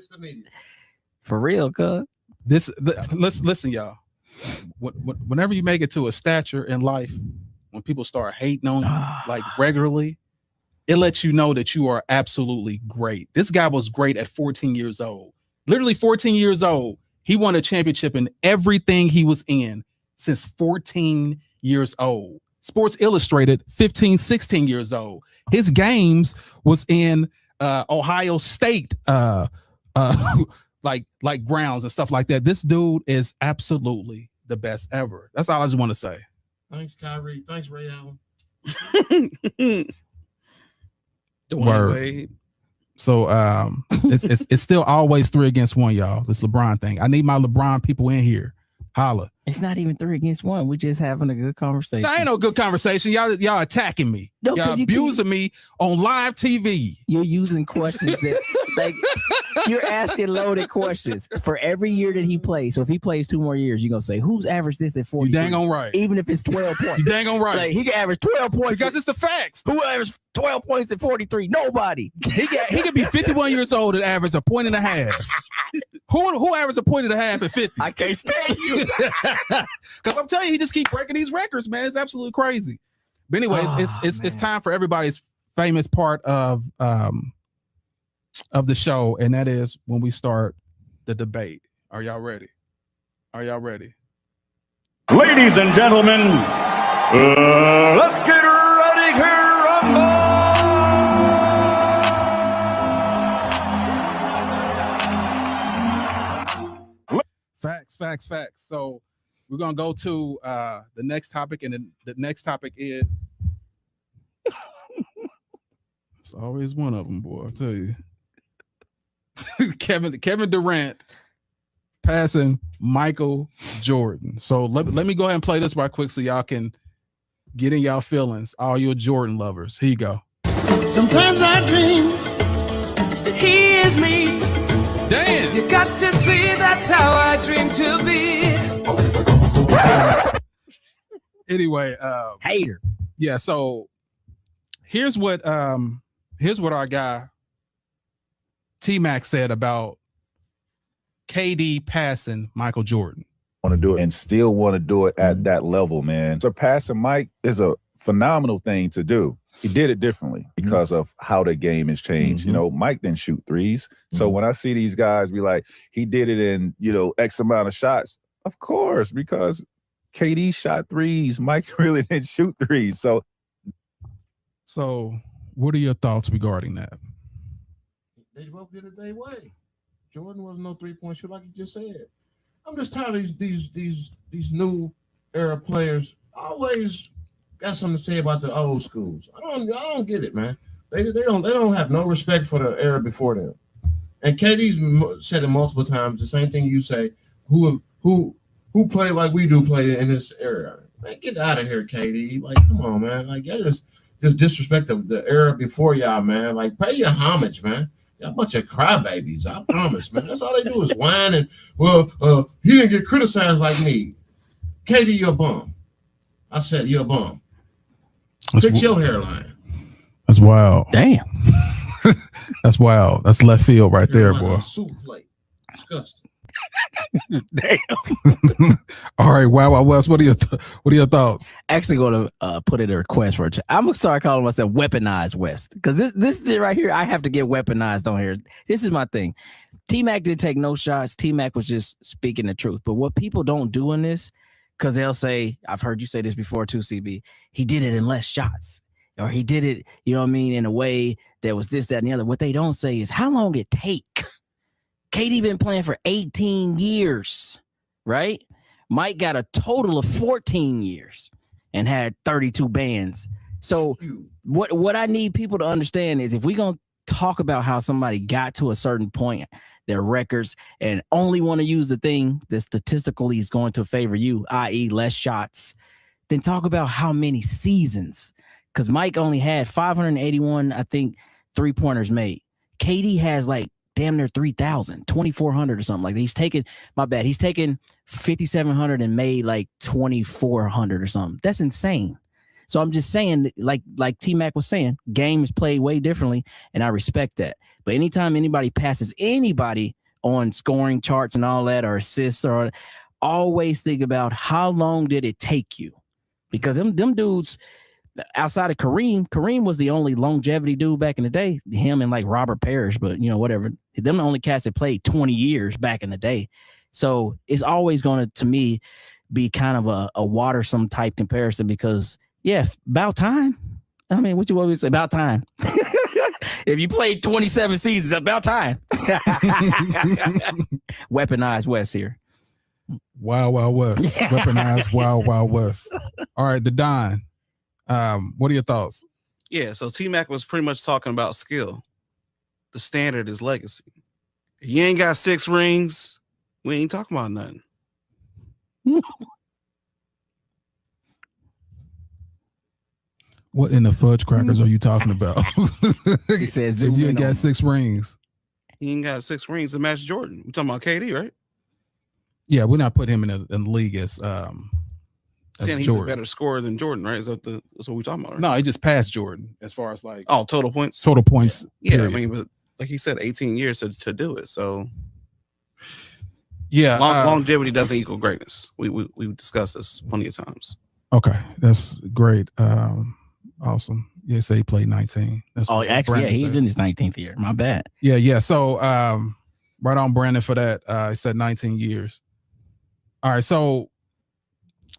For real, cuz. Listen, y'all. Whenever you make it to a stature in life, when people start hating on you like regularly, it lets you know that you are absolutely great. This guy was great at 14 years old. Literally 14 years old. He won a championship in everything he was in since 14 years old. Sports Illustrated, 15, 16 years old. His games was in Ohio State, like grounds and stuff like that. This dude is absolutely the best ever. That's all I just want to say. Thanks, Kyrie. Thanks, Ray Allen. Dwayne Wade. So it's still always 3 against 1, y'all. This LeBron thing. I need my LeBron people in here. Holla. It's not even 3 against 1. We're just having a good conversation. That ain't no good conversation. Y'all attacking me. No, y'all abusing me on live TV. You're using questions that like you're asking loaded questions for every year that he plays. So if he plays 2 more years, you're gonna say, who's averaged this at 40? You dang on right. Even if it's 12 points. You dang on right. Like, he can average 12 points. Because it's the facts. Who averaged 12 points at 43? Nobody. He could be 51 years old and average a point and a half. Who averaged a point and a half at 50? I can't stand you. Because I'm telling you, he just keep breaking these records, man. It's absolutely crazy. But anyways, it's time for everybody's famous part of the show, and that is when we start the debate. Are y'all ready? Are y'all ready? Ladies and gentlemen, let's get ready to rumble! Facts. So we're gonna go to the next topic, and the next topic is it's always one of them, boy. I'll tell you. Kevin Durant passing Michael Jordan. So let me go ahead and play this right quick so y'all can get in y'all feelings, all your Jordan lovers. Here you go. Sometimes I dream that he is me. Dance. You got to see that's how I dream to be. Anyway, Hater. Yeah, so here's what our guy T-Mac said about KD passing Michael Jordan. Want to do it and still want to do it at that level, man. Surpassing Mike is a phenomenal thing to do. He did it differently because of how the game has changed. You know, Mike didn't shoot threes. So when I see these guys be like, he did it in, X amount of shots, of course, because KD shot threes. Mike really didn't shoot threes. So what are your thoughts regarding that? They both did it their way. Jordan was no 3-point shooter, like you just said. I'm just tired of these new era players always got something to say about the old schools. I don't get it, man. They don't have no respect for the era before them. And KD's said it multiple times. The same thing you say. Who play like we do play in this era? Man, get out of here, KD. Like, come on, man. Like, that is just disrespect the era before y'all, man. Like, pay your homage, man. Y'all a bunch of crybabies. I promise, man. That's all they do is whine and, he didn't get criticized like me. KD, you're a bum. I said you're a bum. Fix your hairline. That's wild. Damn. That's wild. That's left field right there, boy. Soup plate. Disgusting. Damn. All right, Wow West. What are your thoughts? Actually, going to put in a request for it. I'm gonna start calling myself Weaponized West because this right here, I have to get weaponized on here. This is my thing. T-Mac didn't take no shots. T-Mac was just speaking the truth. But what people don't do in this, because they'll say, I've heard you say this before too, CB. He did it in less shots, or he did it, you know what I mean, in a way that was this, that, and the other. What they don't say is how long it take. KD been playing for 18 years, right? Mike got a total of 14 years and had 32 bands. So what I need people to understand is if we're going to talk about how somebody got to a certain point, their records, and only want to use the thing that statistically is going to favor you, i.e. less shots, then talk about how many seasons. Because Mike only had 581, I think, three-pointers made. KD has like damn near 3,000, 2,400 or something like that. He's taken 5,700 and made like 2,400 or something. That's insane. So I'm just saying, like T-Mac was saying, game is played way differently, and I respect that. But anytime anybody passes anybody on scoring charts and all that, or assists, or always think about how long did it take you? Because them dudes, outside of Kareem was the only longevity dude back in the day, him and like Robert Parrish, but whatever. Them the only cats that played 20 years back in the day. So it's always going to me, be kind of a watersome type comparison because, yeah, about time. I mean, what you always say, about time. If you played 27 seasons, about time. Weaponized West here. Wild West. Weaponized Wild West. All right, the Don. What are your thoughts? Yeah, so T-Mac was pretty much talking about skill. The standard is legacy. If you ain't got 6 rings, we ain't talking about nothing. What in the fudge crackers are you talking about? He says, if you ain't got 6 rings. He ain't got 6 rings to match Jordan. We talking about KD, right? Yeah, we're not putting him in the league as saying he's a better scorer than Jordan, right? That's what we're talking about, right? No, he just passed Jordan as far as like total points. Total points. Yeah, I mean, but like he said, 18 years to do it. So yeah, longevity doesn't equal greatness. We've discussed this plenty of times. Okay, that's great. Awesome. Yeah, say he played 19. That's actually, yeah, he's in his 19th year. My bad. Yeah. So right on Brandon for that. He said 19 years. All right, so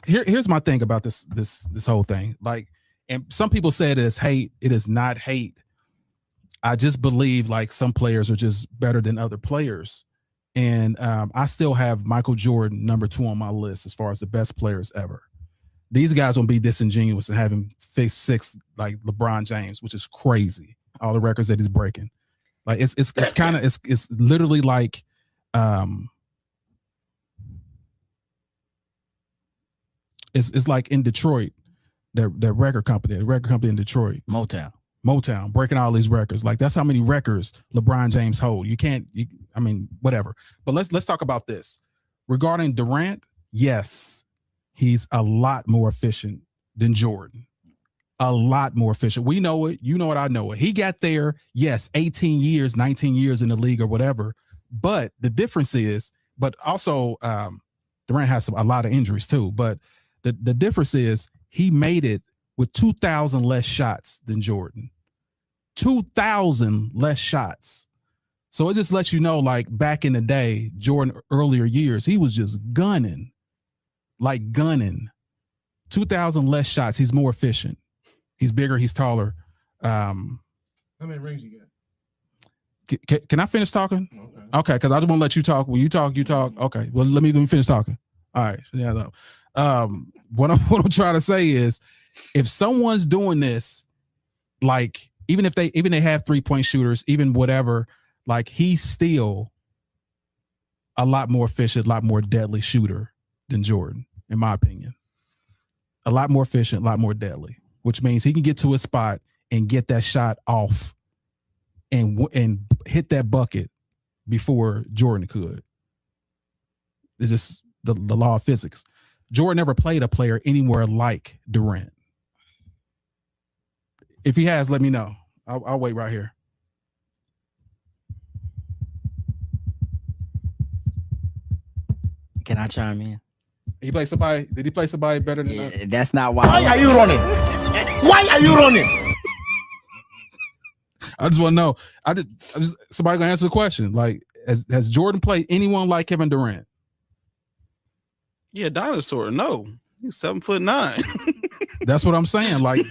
here's my thing about this whole thing. Like, and some people say it is hate. It is not hate. I just believe like some players are just better than other players. And I still have Michael Jordan #2 on my list as far as the best players ever. These guys won't be disingenuous and having 5th, 6th like LeBron James, which is crazy. All the records that he's breaking. Like it's kind of it's literally like it's like in Detroit, the record company in Detroit, Motown breaking all these records. Like that's how many records LeBron James hold. I mean, whatever. But let's talk about this. Regarding Durant, yes, he's a lot more efficient than Jordan. A lot more efficient. We know it. You know it. I know it. He got there, yes, 18 years, 19 years in the league or whatever. But the difference is, but also Durant has a lot of injuries too. But the difference is he made it with 2,000 less shots than Jordan. 2,000 less shots. So it just lets you know, like back in the day, Jordan earlier years, he was just gunning. Like gunning. 2,000 less shots. He's more efficient. He's bigger. He's taller. How many rings you got? Can I finish talking? Okay, because I just want to let you talk. When you talk, you talk. Okay, well, let me finish talking. All right. Yeah. What I'm trying to say is, if someone's doing this, like even if they have 3-point shooters, even whatever, like he's still a lot more efficient, a lot more deadly shooter than Jordan, in my opinion. a lot more efficient, a lot more deadly, which means he can get to a spot and get that shot off and hit that bucket before Jordan could. It's just the law of physics. Jordan never played a player anywhere like Durant. If he has, let me know. I'll wait right here. Can I chime in? He played somebody. Did he play somebody better than that? That's not why. Why are you running? Why are you running? I just want to know. I just somebody gonna answer the question. Like, has Jordan played anyone like Kevin Durant? Yeah, dinosaur. No, he's 7'9". That's what I'm saying. Like,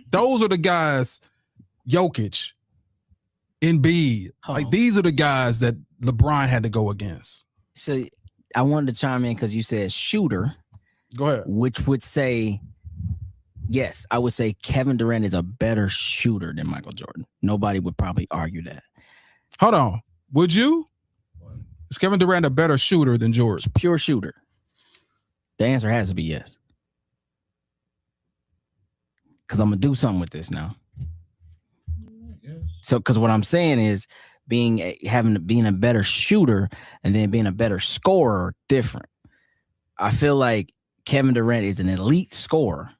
those are the guys. Jokic, Embiid. Like, these are the guys that LeBron had to go against. So I wanted to chime in because you said shooter. Go ahead. Which would say, yes, I would say Kevin Durant is a better shooter than Michael Jordan. Nobody would probably argue that. Hold on. Would you? Is Kevin Durant a better shooter than Jordan? Pure shooter. The answer has to be yes. Because I'm going to do something with this now. So, because what I'm saying is being a better shooter and then being a better scorer, different. I feel like Kevin Durant is an elite scorer,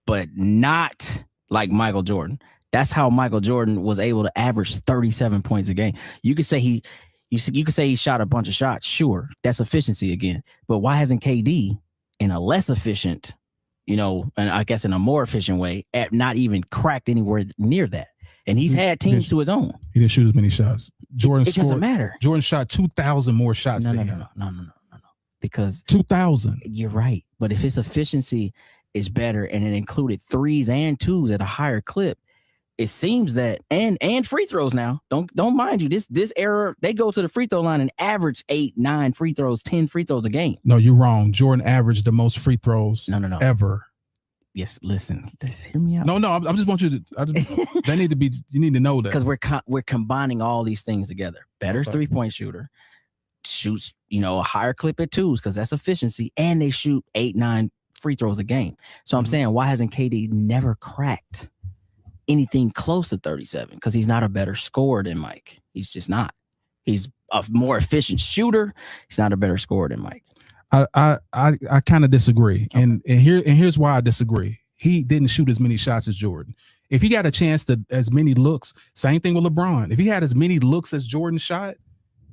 but not like Michael Jordan. That's how Michael Jordan was able to average 37 points a game. You could say you could say he shot a bunch of shots. Sure, that's efficiency again. But why hasn't KD in a less efficient, and I guess in a more efficient way, not even cracked anywhere near that? And he's had teams to his own. He didn't shoot as many shots. Jordan It doesn't matter. Jordan shot 2,000 more shots. No. Because 2,000. You're right. But if his efficiency is better and it included threes and twos at a higher clip, it seems that and free throws now. Don't mind you. This era, they go to the free throw line and average 8, 9 free throws, 10 free throws a game. No, you're wrong. Jordan averaged the most free throws ever. Yes, listen, just hear me out. No, I just want you to. You need to know that because we're combining all these things together. Better 3-point shooter, shoots a higher clip at twos because that's efficiency, and they shoot 8, 9 free throws a game. So I'm saying, why hasn't KD never cracked anything close to 37? Because he's not a better scorer than Mike. He's just not. He's a more efficient shooter. He's not a better scorer than Mike. I kind of disagree, and here's why I disagree. He didn't shoot as many shots as Jordan. If he got a chance to as many looks, same thing with LeBron. If he had as many looks as Jordan shot,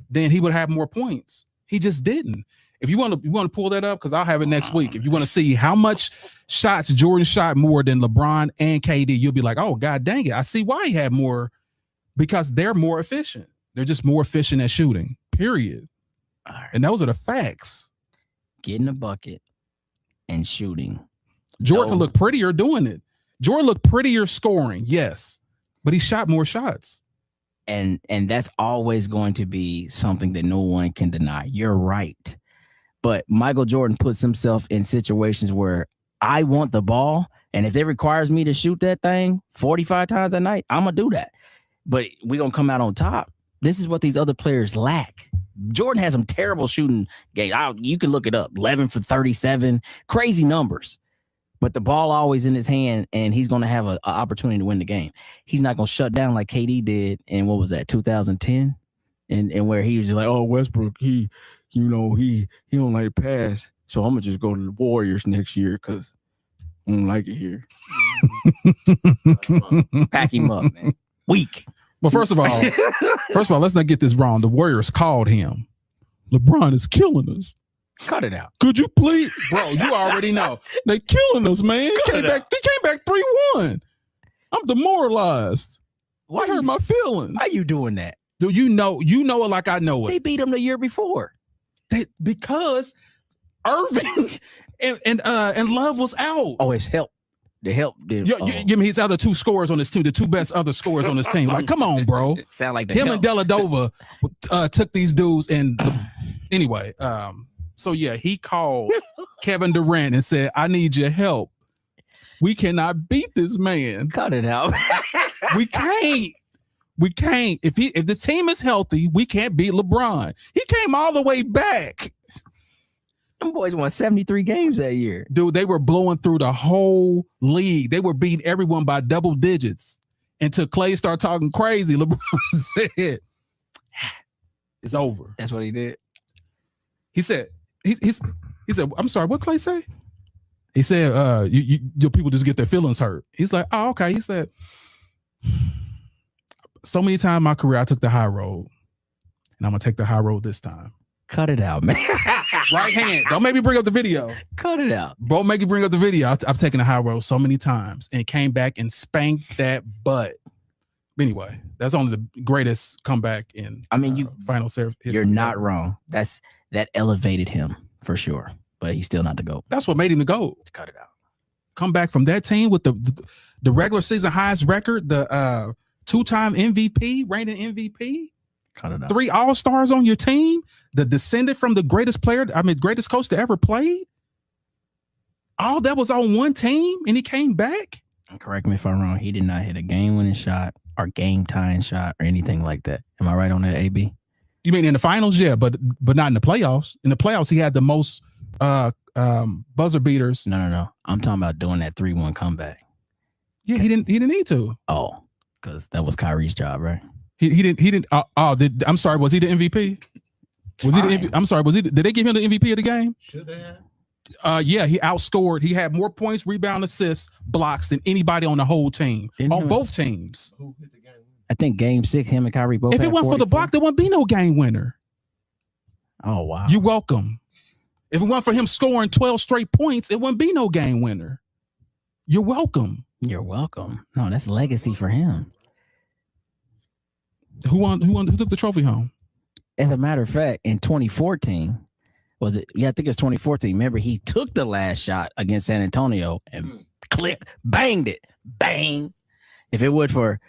then he would have more points. He just didn't. If you want to pull that up, because I'll have it next week. If you want to see how much shots Jordan shot more than LeBron and KD, you'll be like, oh God dang it, I see why he had more, because they're more efficient. They're just more efficient at shooting. Period. Right. And those are the facts. Getting a bucket and shooting. Jordan looked prettier doing it. Jordan looked prettier scoring, yes, but he shot more shots. And that's always going to be something that no one can deny. You're right. But Michael Jordan puts himself in situations where I want the ball, and if it requires me to shoot that thing 45 times a night, I'm going to do that. But we're going to come out on top. This is what these other players lack. Jordan has some terrible shooting games. You can look it up. 11 for 37, crazy numbers. But the ball always in his hand, and he's going to have an opportunity to win the game. He's not going to shut down like KD did in, 2010? And where he was just like, oh, Westbrook, he don't like to pass, so I'm going to just go to the Warriors next year because I don't like it here. Pack him up, man. Weak. Well, first of all, let's not get this wrong. The Warriors called him. LeBron is killing us. Cut it out. Could you please, bro? You already know they killing us, man. They came back 3-1. I'm demoralized. Why hurt my feelings? Why you doing that? Do you know it like I know it? They beat him the year before. Because Irving and Love was out. Oh, it's help. The help did. Give me his other two scorers on this team, the two best other scorers on this team. Like, come on, bro. Sound like him and Deladova took these dudes and anyway. So yeah, he called Kevin Durant and said, "I need your help. We cannot beat this man. Cut it out. We can't. If the team is healthy, we can't beat LeBron. He came all the way back. Them boys won 73 games that year. Dude, they were blowing through the whole league. They were beating everyone by double digits. Until Clay started talking crazy, LeBron said, it's over. That's what he did. He said, he said, I'm sorry, what Clay say? He said, your people just get their feelings hurt. He's like, oh, okay. He said, so many times in my career, I took the high road. And I'm going to take the high road this time. Cut it out, man. Right hand. Don't make me bring up the video. Cut it out. Don't make me bring up the video. I've taken the high road so many times and came back and spanked that butt. Anyway, that's only the greatest comeback in final series. You're not wrong. That elevated him for sure, but he's still not the GOAT. That's what made him the GOAT. Cut it out. Come back from that team with the regular season highest record, the 2-time MVP, reigning MVP. Cut it out. 3 All-Stars on your team, the descendant from the greatest coach to ever played. All that was on one team, and he came back. Correct me if I'm wrong. He did not hit a game-winning shot or game-tying shot or anything like that. Am I right on that, AB? You mean in the finals? Yeah, but not in the playoffs. In the playoffs, he had the most buzzer beaters. No. I'm talking about doing that 3-1 comeback. Yeah, he didn't need to. Oh, because that was Kyrie's job, right? He didn't. I'm sorry. Was he the MVP? Was he the MVP? I'm sorry. Did they give him the MVP of the game? Should they have? Yeah, he outscored. He had more points, rebound, assists, blocks than anybody on the whole team. Both teams. Who hit the game? I think game 6, him and Kyrie both. If it wasn't for the block, there wouldn't be no game winner. Oh wow. You're welcome. If it wasn't for him scoring 12 straight points, it wouldn't be no game winner. You're welcome. You're welcome. No, that's legacy for him. Who took the trophy home? As a matter of fact, in 2014, was it? Yeah, I think it was 2014. Remember, he took the last shot against San Antonio and banged it. Bang. If it would for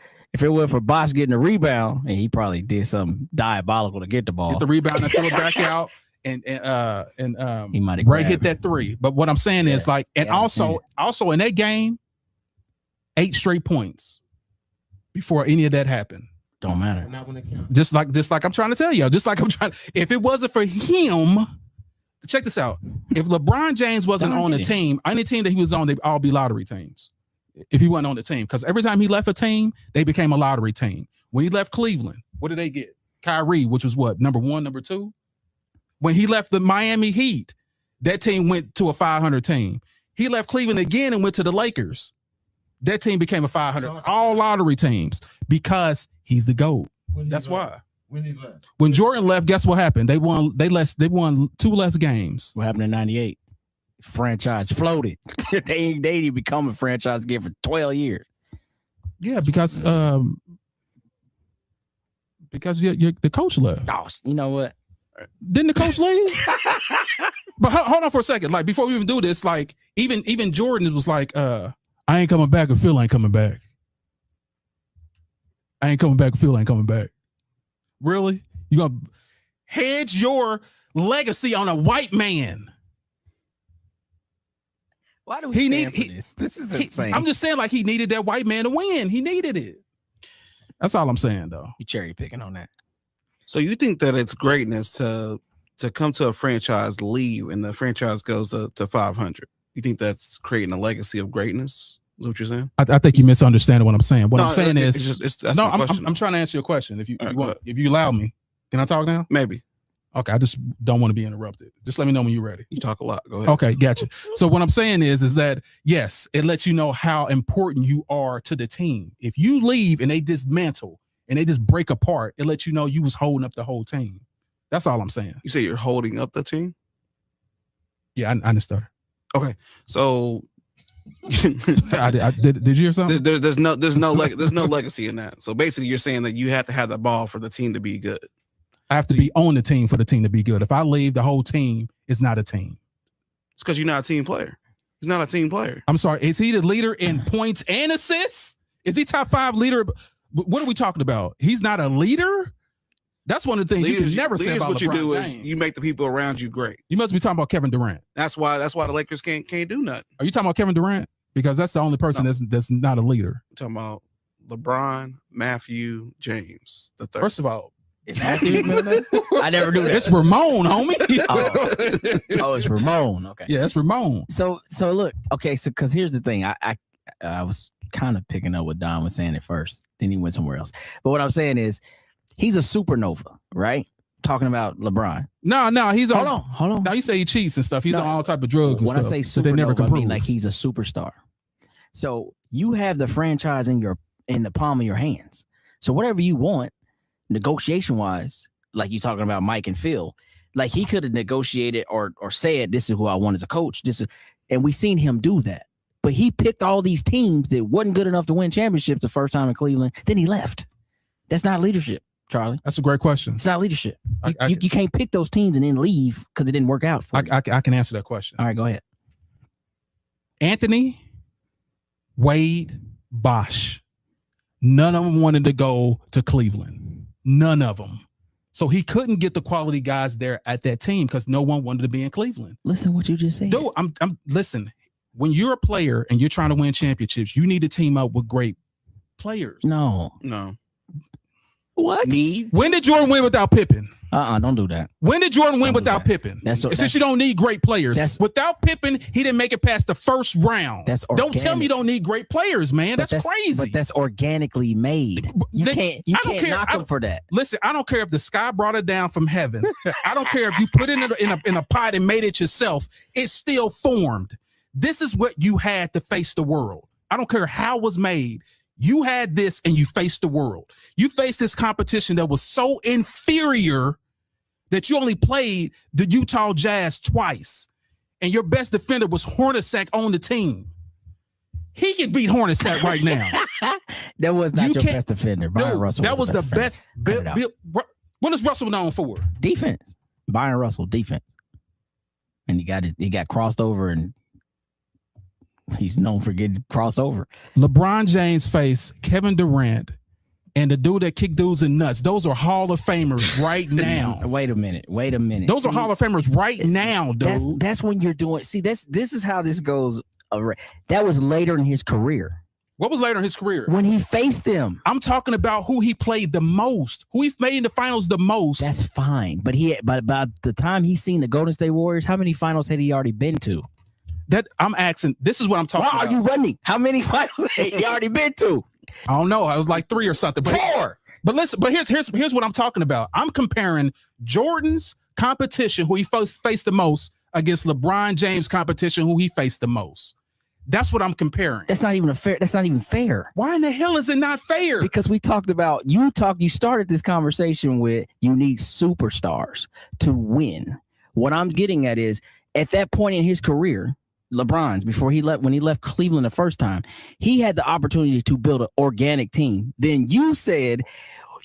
Bosh getting a rebound, and he probably did something diabolical to get the ball. Get the rebound and throw it back out. And he might have Ray hit that 3. But what I'm saying is also in that game, 8 straight points before any of that happened. Don't matter. Not when it counts. Just like I'm trying to tell you. If it wasn't for him, check this out. If LeBron James wasn't on the team, any team that he was on, they'd all be lottery teams. If he wasn't on the team, because every time he left a team, they became a lottery team. When he left Cleveland, what did they get? Kyrie, which was what, number 1, number 2? When he left the Miami Heat, that team went to a 500 team. He left Cleveland again and went to the Lakers. That team became a 500. All lottery teams because he's the GOAT. That's why. When he left. When Jordan left, guess what happened? They won 2 less games. What happened in 98? Franchise floated. they didn't become a franchise again for 12 years. Yeah, because the coach left. Oh, you know what? Didn't the coach leave? But hold on for a second. Like, before we even do this, like even Jordan was like, I ain't coming back if Phil ain't coming back. I ain't coming back if Phil ain't coming back. Really? You gonna hedge your legacy on a white man? Why do we stand for this? This is insane. I'm just saying, like, he needed that white man to win. He needed it. That's all I'm saying, though. You cherry picking on that. So you think that it's greatness to come to a franchise, leave, and the franchise goes to 500? You think that's creating a legacy of greatness? Is what you're saying? I think you misunderstand what I'm saying. What I'm saying I'm trying to answer your question. If you allow me, can I talk now? Maybe. Okay, I just don't want to be interrupted. Just let me know when you're ready. You talk a lot. Go ahead. Okay, gotcha. So what I'm saying is that, yes, it lets you know how important you are to the team. If you leave and they dismantle and they just break apart, it lets you know you was holding up the whole team. That's all I'm saying. You say you're holding up the team? Yeah, I understand. Okay, so did you hear something? There's no legacy in that. So basically, you're saying that you have to have the ball for the team to be good. I have to be on the team for the team to be good. If I leave, the whole team is not a team. It's because you're not a team player. He's not a team player. I'm sorry. Is he the leader in points and assists? Is he top 5 leader? What are we talking about? He's not a leader? That's one of the things you can never say about what LeBron you do James. is you make the people around you great. You must be talking about Kevin Durant. That's why the Lakers can't do nothing. Are you talking about Kevin Durant? Because that's the only person that's not a leader. I'm talking about LeBron, Matthew, James the third. First of all, Is Matthews middle name? I never knew that. It's Ramon, homie. Oh, it's Ramon. Okay. Yeah, it's Ramon. So look, okay, so because here's the thing. I was kind of picking up what Don was saying at first. Then he went somewhere else. But what I'm saying is he's a supernova, right? Talking about LeBron. No, he's on. Hold on. Now you say he cheats and stuff. He's on all type of drugs. When and I say stuff, they never supernova, I mean prove. like he's a superstar. So you have the franchise in the palm of your hands. So whatever you want, negotiation wise, like you talking about Mike and Phil, like he could have negotiated or said, this is who I want as a coach. And we seen him do that. But he picked all these teams that wasn't good enough to win championships the first time in Cleveland. Then he left. That's not leadership, Charlie. That's a great question. It's not leadership. You can't pick those teams and then leave because it didn't work out for you. I can answer that question. All right, go ahead. Anthony, Wade, Bosh. None of them wanted to go to Cleveland. None of them. So he couldn't get the quality guys there at that team because no one wanted to be in Cleveland. Listen what you just said. Dude, listen. When you're a player and you're trying to win championships, you need to team up with great players. No. What? When did Jordan win without Pippen? Don't do that. When did Jordan win without Pippen? Since you don't need great players. Without Pippen, he didn't make it past the first round. Don't tell me you don't need great players, man. That's crazy. But that's organically made. You can't knock him for that. Listen, I don't care if the sky brought it down from heaven. I don't care if you put it in a pot and made it yourself. It's still formed. This is what you had to face the world. I don't care how it was made. You had this and you faced the world. You faced this competition that was so inferior that you only played the Utah Jazz twice. And your best defender was Hornacek on the team. He can beat Hornacek right now. That was not your best defender. Byron Russell. That was the best. What is Russell known for? Defense. Byron Russell, defense. And he got crossed over and he's known for getting crossed over. LeBron James faced Kevin Durant and the dude that kicked dudes in nuts. Those are Hall of Famers right now. Wait a minute. Those are Hall of Famers right now, dude. That's when you're doing. See, this is how this goes. That was later in his career. What was later in his career? When he faced them. I'm talking about who he played the most, who he made in the finals the most. That's fine. But by the time he's seen the Golden State Warriors, how many finals had he already been to? That I'm asking. This is what I'm talking about. Why are you running? How many finals had he already been to? I don't know. I was like 3 or something. But 4. But listen. But here's what I'm talking about. I'm comparing Jordan's competition, who he faced the most, against LeBron James' competition, who he faced the most. That's what I'm comparing. That's not even fair. That's not even fair. Why in the hell is it not fair? Because we talked about you started this conversation with you need superstars to win. What I'm getting at is at that point in his career, LeBron's when he left Cleveland the first time, he had the opportunity to build an organic team. Then you said,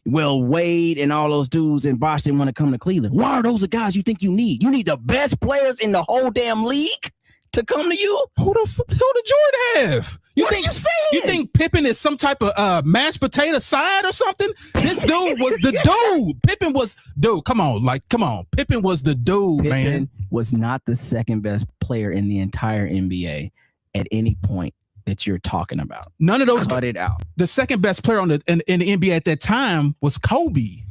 well, Wade and all those dudes and Bosh didn't want to come to Cleveland. Why are those the guys you think you need? You need the best players in the whole damn league to come to you? Who did Jordan have? What are you saying? You think Pippen is some type of mashed potato side or something? This dude was the dude. Pippen was dude. Come on. Pippen was the dude, Pippen man. Was not the second best player in the entire NBA at any point that you're talking about. None of those. Cut it out. The second best player in the NBA at that time was Kobe.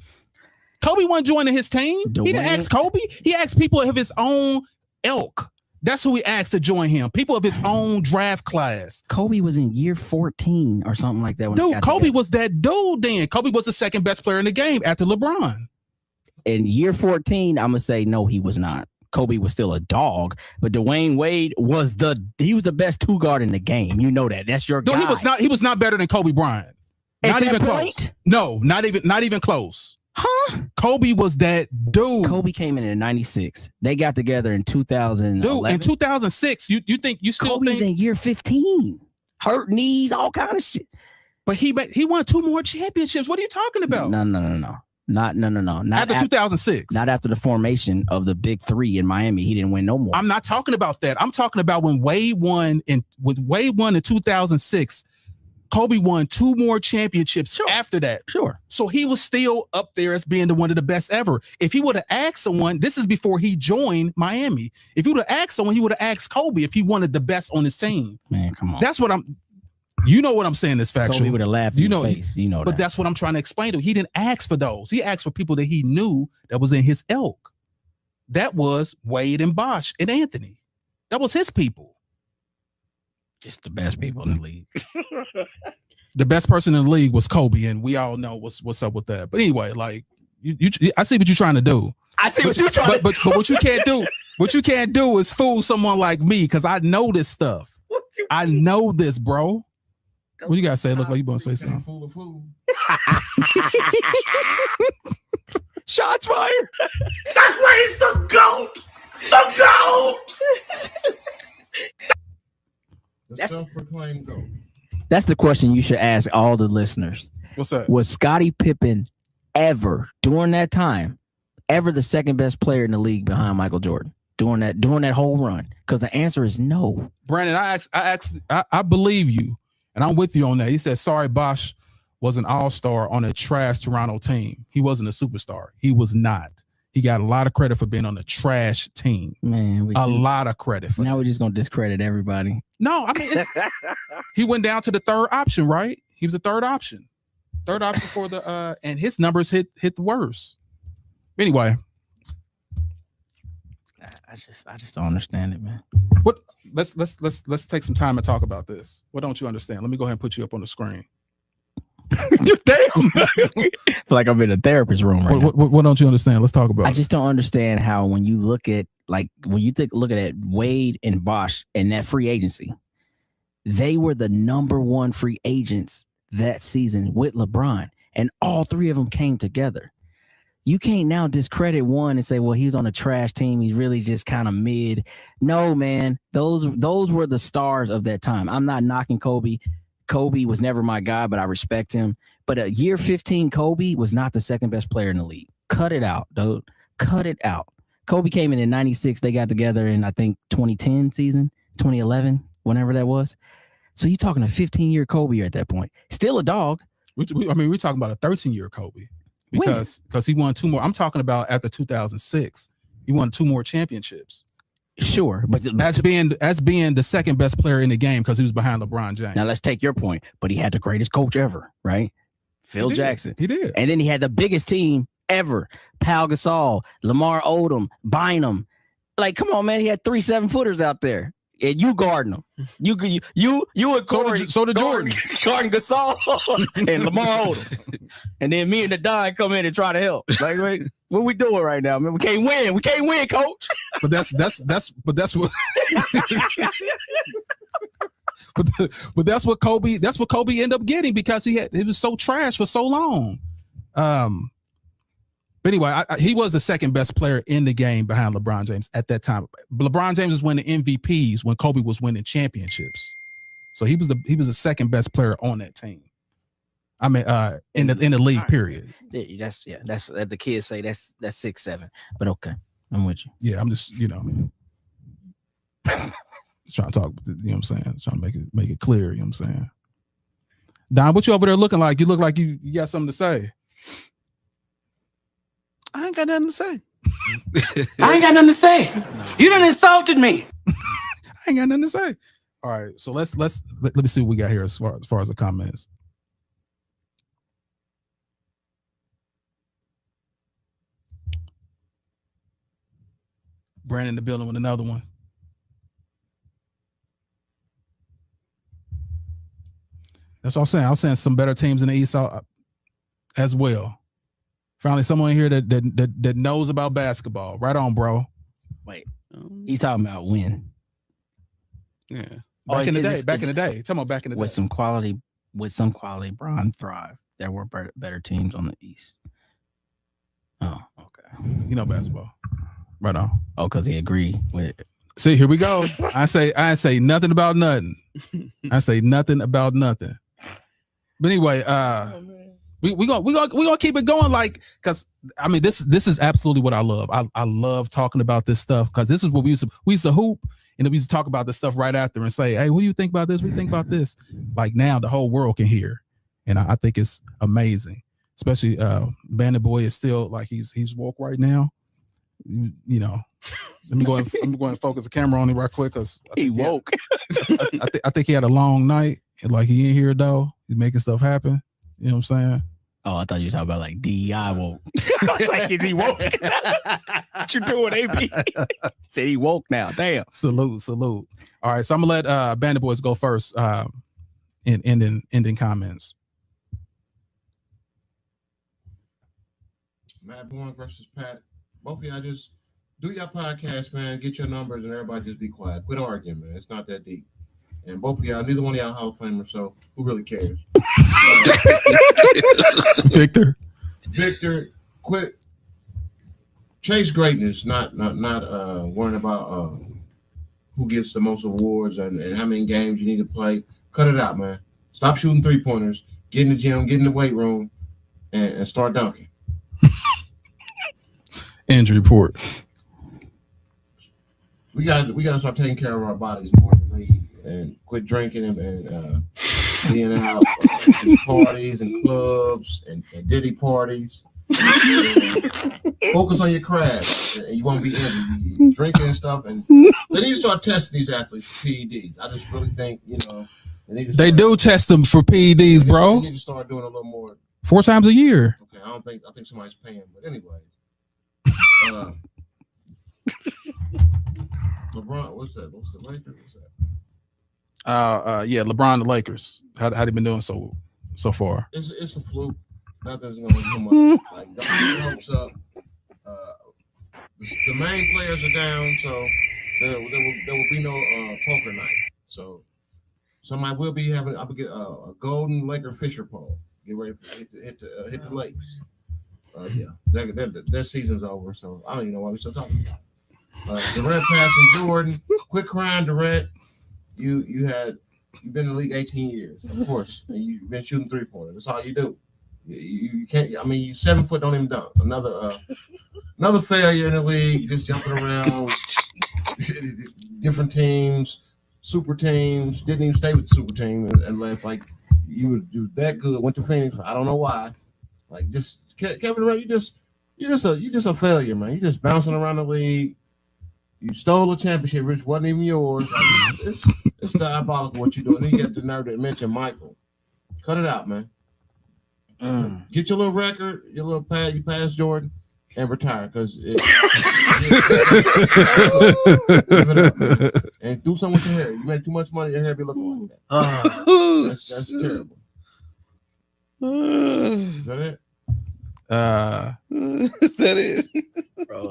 Kobe wasn't joining his team. He didn't ask Kobe. He asked people of his own ilk. That's who he asked to join him. People of his own draft class. Kobe was in year 14 or something like that. Dude, Kobe was that dude then. Kobe was the second best player in the game after LeBron. In year 14, I'm going to say no, he was not. Kobe was still a dog, but Dwayne Wade was the best 2-guard in the game. You know that. That's your guy. He was not better than Kobe Bryant. Not even close. No, not even close. Huh? Kobe was that dude. Kobe came in 96. They got together in 2011. Dude, in 2006, you still Kobe's think in year 15. Hurt knees, all kind of shit. But he won 2 more championships. What are you talking about? No. Not after 2006. Not after the formation of the Big Three in Miami. He didn't win no more. I'm not talking about that. I'm talking about when Wade won in 2006. Kobe won 2 more championships after that. Sure. So he was still up there as being one of the best ever. If he would have asked someone, this is before he joined Miami. If he would have asked someone, he would have asked Kobe if he wanted the best on his team. Man, come on. That's what I'm. You know what I'm saying is factual. Kobe would have laughed in your face. But that's what I'm trying to explain to you. He didn't ask for those. He asked for people that he knew that was in his ilk. That was Wade and Bosh and Anthony. That was his people. Just the best people in the league. The best person in the league was Kobe, and we all know what's up with that. But anyway, like I see what you're trying to do. I see what you're trying to do. But what you can't do is fool someone like me, because I know this stuff. I know this, bro. What you gotta say? Look like you want to say something. Fool. Shots fired. That's why he's the GOAT. The GOAT. The self-proclaimed GOAT. That's the question you should ask all the listeners. What's that? Was Scottie Pippen ever during that time the second best player in the league behind Michael Jordan during that whole run? Because the answer is no. Brandon, I believe you, and I'm with you on that. He said, sorry, Bosh was an all-star on a trash Toronto team. He wasn't a superstar. He was not. He got a lot of credit for being on a trash team. Man, lot of credit for now that. we're just gonna discredit everybody. No, I mean he went down to the third option, right? He was the third option for the and his numbers hit the worst. Anyway, I just don't understand it, man. what? Let's take some time to talk about this. What don't you understand? Let me go ahead and put you up on the screen. Damn. I feel like I'm in a therapist room right now. What don't you understand? Let's talk about I it. just don't understand how when you look at Wade and Bosh and that free agency, they were the number one free agents that season with LeBron, and all three of them came together. You can't now discredit one and say, well, he's on a trash team. He's really just kind of mid. No, man, those were the stars of that time. I'm not knocking Kobe. Kobe was never my guy, but I respect him. But a year 15 Kobe was not the second best player in the league. Cut it out, dude. Cut it out. Kobe came in 96. They got together in, I think, 2010 season, 2011, whenever that was. So you're talking a 15-year Kobe at that point. Still a dog. We're talking about a 13-year Kobe because he won two more. I'm talking about after 2006. He won two more championships. Sure, but as being the second best player in the game because he was behind LeBron James. Now let's take your point. But he had the greatest coach ever, right? Phil Jackson. He did. And then he had the biggest team ever. Pau Gasol, Lamar Odom, Bynum. Like, come on, man. He had 3 7-footers out there. And you guarding them. You and Corey. So did Jordan. Guarding Gasol and Lamar Odom. And then me and the Don come in and try to help. Like, wait, what we doing right now, man? We can't win. We can't win, coach. But that's what but that's what Kobe ended up getting because he was so trash for so long. But anyway, he was the second best player in the game behind LeBron James at that time. LeBron James was winning MVPs when Kobe was winning championships. So he was the second best player on that team. I mean, in the league period. Yeah, that's the kids say that's 6'7". But okay, I'm with you. Yeah, I'm just trying to talk. You know what I'm saying? Trying to make it clear. You know what I'm saying? Don, what you over there looking like? You look like you got something to say. I ain't got nothing to say. I ain't got nothing to say. You done insulted me. I ain't got nothing to say. All right, so let me see what we got here as far as the comments. Brandon in the building with another one. That's what I'm saying. I was saying some better teams in the East as well. Finally, someone here that knows about basketball. Right on, bro. Wait, he's talking about when? Yeah. Back in the day. Talking about back in the day. With some quality, Bron thrived. There were better teams on the East. Oh, okay. You know basketball. Right on. Oh, because he agreed with it. See, here we go. I say nothing about nothing. I say nothing about nothing. But anyway, we gonna keep it going, like, because I mean this is absolutely what I love. I love talking about this stuff because this is what we used to hoop, and then we used to talk about this stuff right after and say, hey, what do you think about this? What do you think about this? Like now the whole world can hear, and I think it's amazing. Especially Bandit Boy is still like he's woke right now. You know, I'm going to focus the camera on him right quick because he woke. I think he had a long night Like he in here though. He's making stuff happen. You know what I'm saying? Oh, I thought you were talking about like DEI woke. I was like, is he woke? What you doing, AB? Said he woke now. Damn. Salute. All right, so I'm gonna let Bandit Boys go first. In ending comments. Matt Bourne versus Pat. Both of y'all just do your podcast, man. Get your numbers and everybody just be quiet. Quit arguing, man. It's not that deep. And both of y'all, neither one of y'all Hall of Famers, so who really cares? Victor, quit. Chase greatness, not worrying about who gets the most awards and how many games you need to play. Cut it out, man. Stop shooting 3-pointers. Get in the gym, get in the weight room, and start dunking. Injury report. We got to start taking care of our bodies more in the league and quit drinking and being out at parties and clubs and Diddy parties. Focus on your craft and you won't be injured. You drinking and stuff, and they need to start testing these athletes for PEDs. I just really think, they do test them for PEDs, bro. They need to start doing a little more. 4 times a year. Okay, I think somebody's paying, but anyways. LeBron, what's that? What's the Lakers? What's that? Yeah, LeBron, the Lakers. How they been doing so far? It's a fluke. Nothing's gonna come up. Like don't get your hopes up. The main players are down, so there will be no poker night. So somebody will be having. I'll get a golden Laker Fisher pole. Get ready to hit the lakes. Yeah, their season's over, so I don't even know why we're still talking about. Durant passing Jordan. Quit crying, Durant. You've been in the league 18 years, of course, and you've been shooting 3-pointers. That's all you do. You can't. I mean, you 7 foot, don't even dunk. Another failure in the league, just jumping around. Different teams, super teams. Didn't even stay with the super team and left. Like you were that good. Went to Phoenix. I don't know why. Like just Kevin Durant, you just a failure, man. You just bouncing around the league. You stole a championship, which wasn't even yours. Like, it's diabolical what you're doing. Then you get the nerve to mention Michael. Cut it out, man. Get your little record, your little pad. You pass Jordan and retire because give it up, man. And do something with your hair. You make too much money, your hair be looking like that. That's terrible. Is that it? Is that it?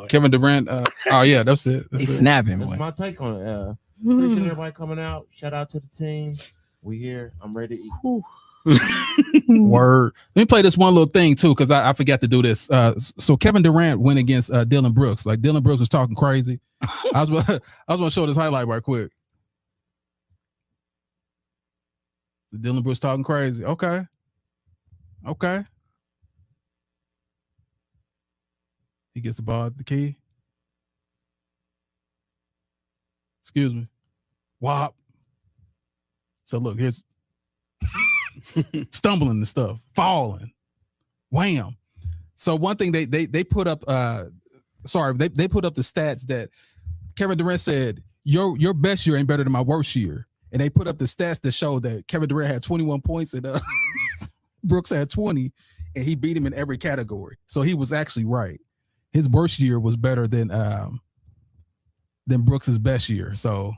Kevin Durant. Oh yeah, that's it. He's snapping. That's boy. my take on it. Appreciate everybody coming out. Shout out to the team. We here. I'm ready to eat. Word. Let me play this one little thing too, because I forgot to do this. So Kevin Durant went against Dylan Brooks. Like Dylan Brooks was talking crazy. I was going to show this highlight right quick. Dylan Brooks talking crazy. Okay. He gets the ball at the key. Excuse me. Wop. So look, here's stumbling and stuff, falling. Wham. So one thing they put up they put up the stats that Kevin Durant said, your best year ain't better than my worst year. And they put up the stats that show that Kevin Durant had 21 points and Brooks had 20, and he beat him in every category. So he was actually right. His worst year was better than Brooks's best year. So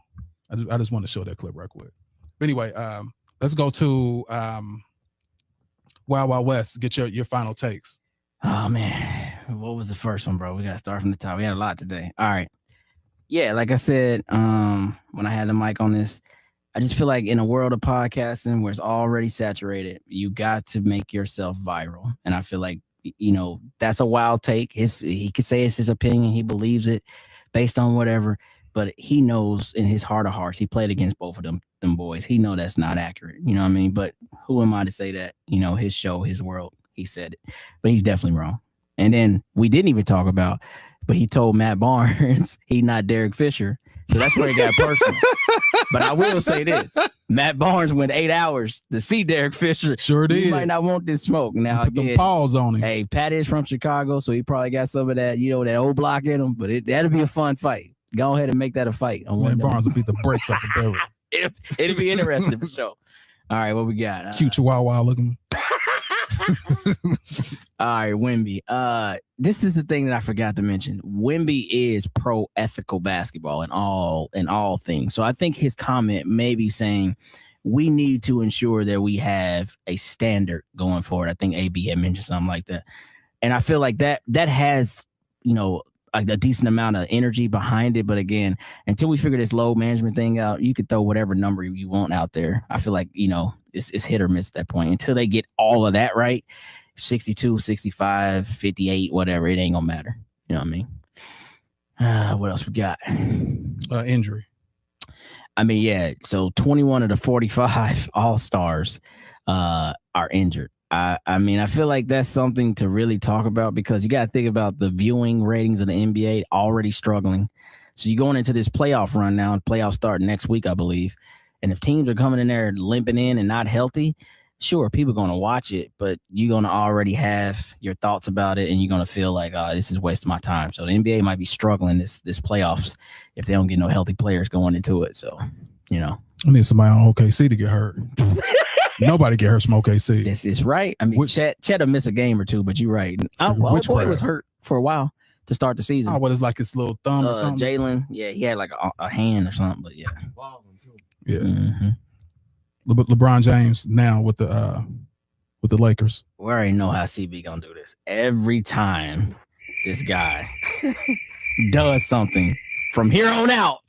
I just want to show that clip right quick. But anyway, let's go to Wild Wild West. Get your final takes. Oh man, what was the first one, bro? We gotta start from the top. We had a lot today. All right. Yeah, like I said, when I had the mic on this, I just feel like in a world of podcasting where it's already saturated, you got to make yourself viral. And I feel like, that's a wild take. He could say it's his opinion. He believes it based on whatever, but he knows in his heart of hearts, he played against both of them boys. He know that's not accurate. You know what I mean? But who am I to say that, his show, his world, he said it, but he's definitely wrong. And then we didn't even talk about, but he told Matt Barnes he not Derek Fisher. So that's where he got personal. But I will say this. Matt Barnes went 8 hours to see Derek Fisher. Sure did. He might not want this smoke. Now, put them paws on him. Hey, Pat is from Chicago, so he probably got some of that, that old block in him. But that'll be a fun fight. Go ahead and make that a fight. Matt Barnes will beat the brakes off the barrel. It'll be interesting for sure. All right, what we got? Cute chihuahua looking. All right, Wemby. This is the thing that I forgot to mention. Wemby is pro ethical basketball in all things. So I think his comment may be saying we need to ensure that we have a standard going forward. I think AB had mentioned something like that. And I feel like that has, like a decent amount of energy behind it. But again, until we figure this load management thing out, you could throw whatever number you want out there. I feel like, it's hit or miss at that point. Until they get all of that right, 62, 65, 58, whatever, it ain't gonna matter. You know what I mean? What else we got? Injury. I mean, yeah. So 21 of the 45 All-Stars are injured. I mean, I feel like that's something to really talk about because you got to think about the viewing ratings of the NBA already struggling. So you're going into this playoff run now. Playoffs start next week, I believe. And if teams are coming in there limping in and not healthy, sure, people are going to watch it, but you're going to already have your thoughts about it, and you're going to feel like, this is wasting my time. So the NBA might be struggling this playoffs if they don't get no healthy players going into it. So, I need somebody on OKC to get hurt. Nobody get hurt from OKC. This is right. I mean, Chet will miss a game or two, but you're right. Boy was hurt for a while to start the season. What is like his little thumb or something? Jalen, yeah, he had like a hand or something, but yeah. Yeah. Mm-hmm. LeBron James now with the Lakers. We already know how CB gonna do this. Every time this guy does something from here on out,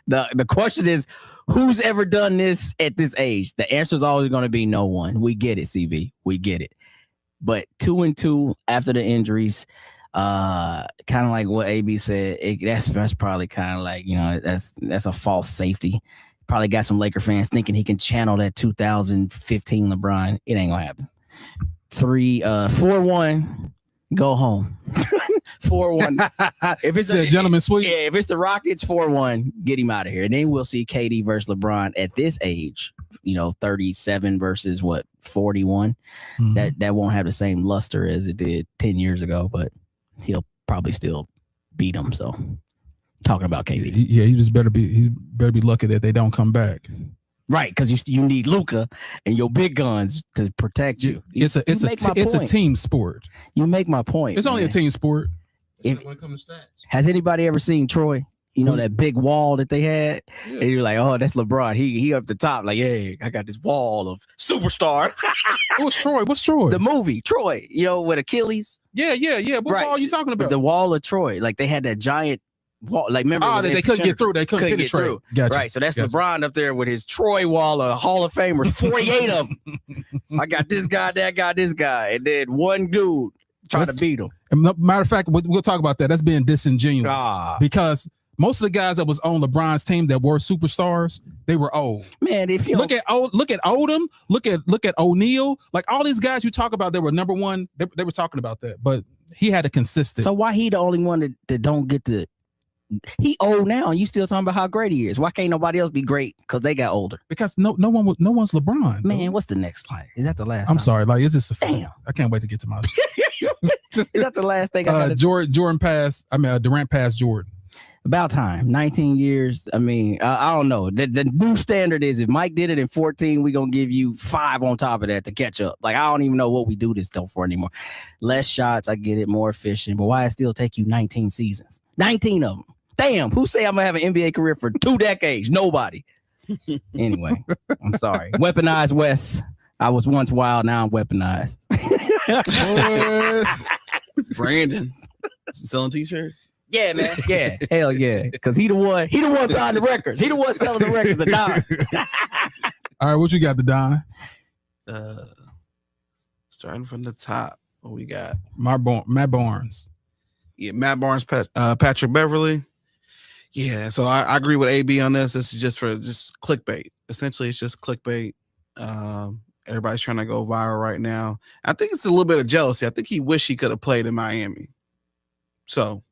the question is, who's ever done this at this age? The answer is always going to be no one. We get it, CB. We get it. But 2-2 after the injuries, kind of like what AB said, that's probably kind of like, that's a false safety. Probably got some Laker fans thinking he can channel that 2015 LeBron. It ain't gonna happen. 4-1, go home. 4-1. If it's a gentleman's sweep. Yeah, if it's the Rockets, 4-1, get him out of here. And then we'll see KD versus LeBron at this age, 37 versus 41. Mm-hmm. That won't have the same luster as it did 10 years ago, but he'll probably still beat him. So talking about KD. Yeah, he better be lucky that they don't come back. Right, because you need Luka and your big guns to protect you. It's a team sport. You make my point. It's only a team sport. When it comes to stats. Has anybody ever seen Troy? That big wall that they had? Yeah. And you're like, oh, that's LeBron. He up the top, like, hey, I got this wall of superstars. What's Troy? The movie, Troy, with Achilles. Yeah. What wall are you talking about? The wall of Troy. Like they had that giant wall. Like remember, they couldn't get through. They couldn't penetrate. Get through. Gotcha. Right. So that's LeBron up there with his Troy wall of Hall of Famers, 48 of them. I got this guy, that guy, this guy, and then one dude trying to beat him. Matter of fact, we'll talk about that. That's being disingenuous because most of the guys that was on LeBron's team that were superstars, they were old. Man, if you look at Odom, look at O'Neal, like all these guys you talk about, they were number one. They were talking about that, but he had a consistent. So why he the only one that don't get to? He old now, and you still talking about how great he is. Why can't nobody else be great? Because they got older. Because no one's LeBron. Man, bro. What's the next slide? Is that the last? I'm sorry, like it's just damn. I can't wait to get to my. Is that the last thing? Durant passed Jordan. About time. 19 years. I mean, I don't know. The new standard is if Mike did it in 14, we're going to give you 5 on top of that to catch up. Like, I don't even know what we do this stuff for anymore. Less shots, I get it, more efficient. But why it still take you 19 seasons? 19 of them. Damn, who say I'm going to have an NBA career for 2 decades? Nobody. Anyway, I'm sorry. Weaponized West. I was once wild, now I'm weaponized. Brandon. Selling t-shirts? Yeah, man. Yeah. Hell yeah. Because he the one buying the records. He the one selling the records at Don. All right, what you got, the Don? Starting from the top. What we got? Matt Barnes. Yeah, Matt Barnes, Patrick Beverly. Yeah, so I agree with AB on this. This is just clickbait. Essentially, it's just clickbait. Everybody's trying to go viral right now. I think it's a little bit of jealousy. I think he wished he could have played in Miami. So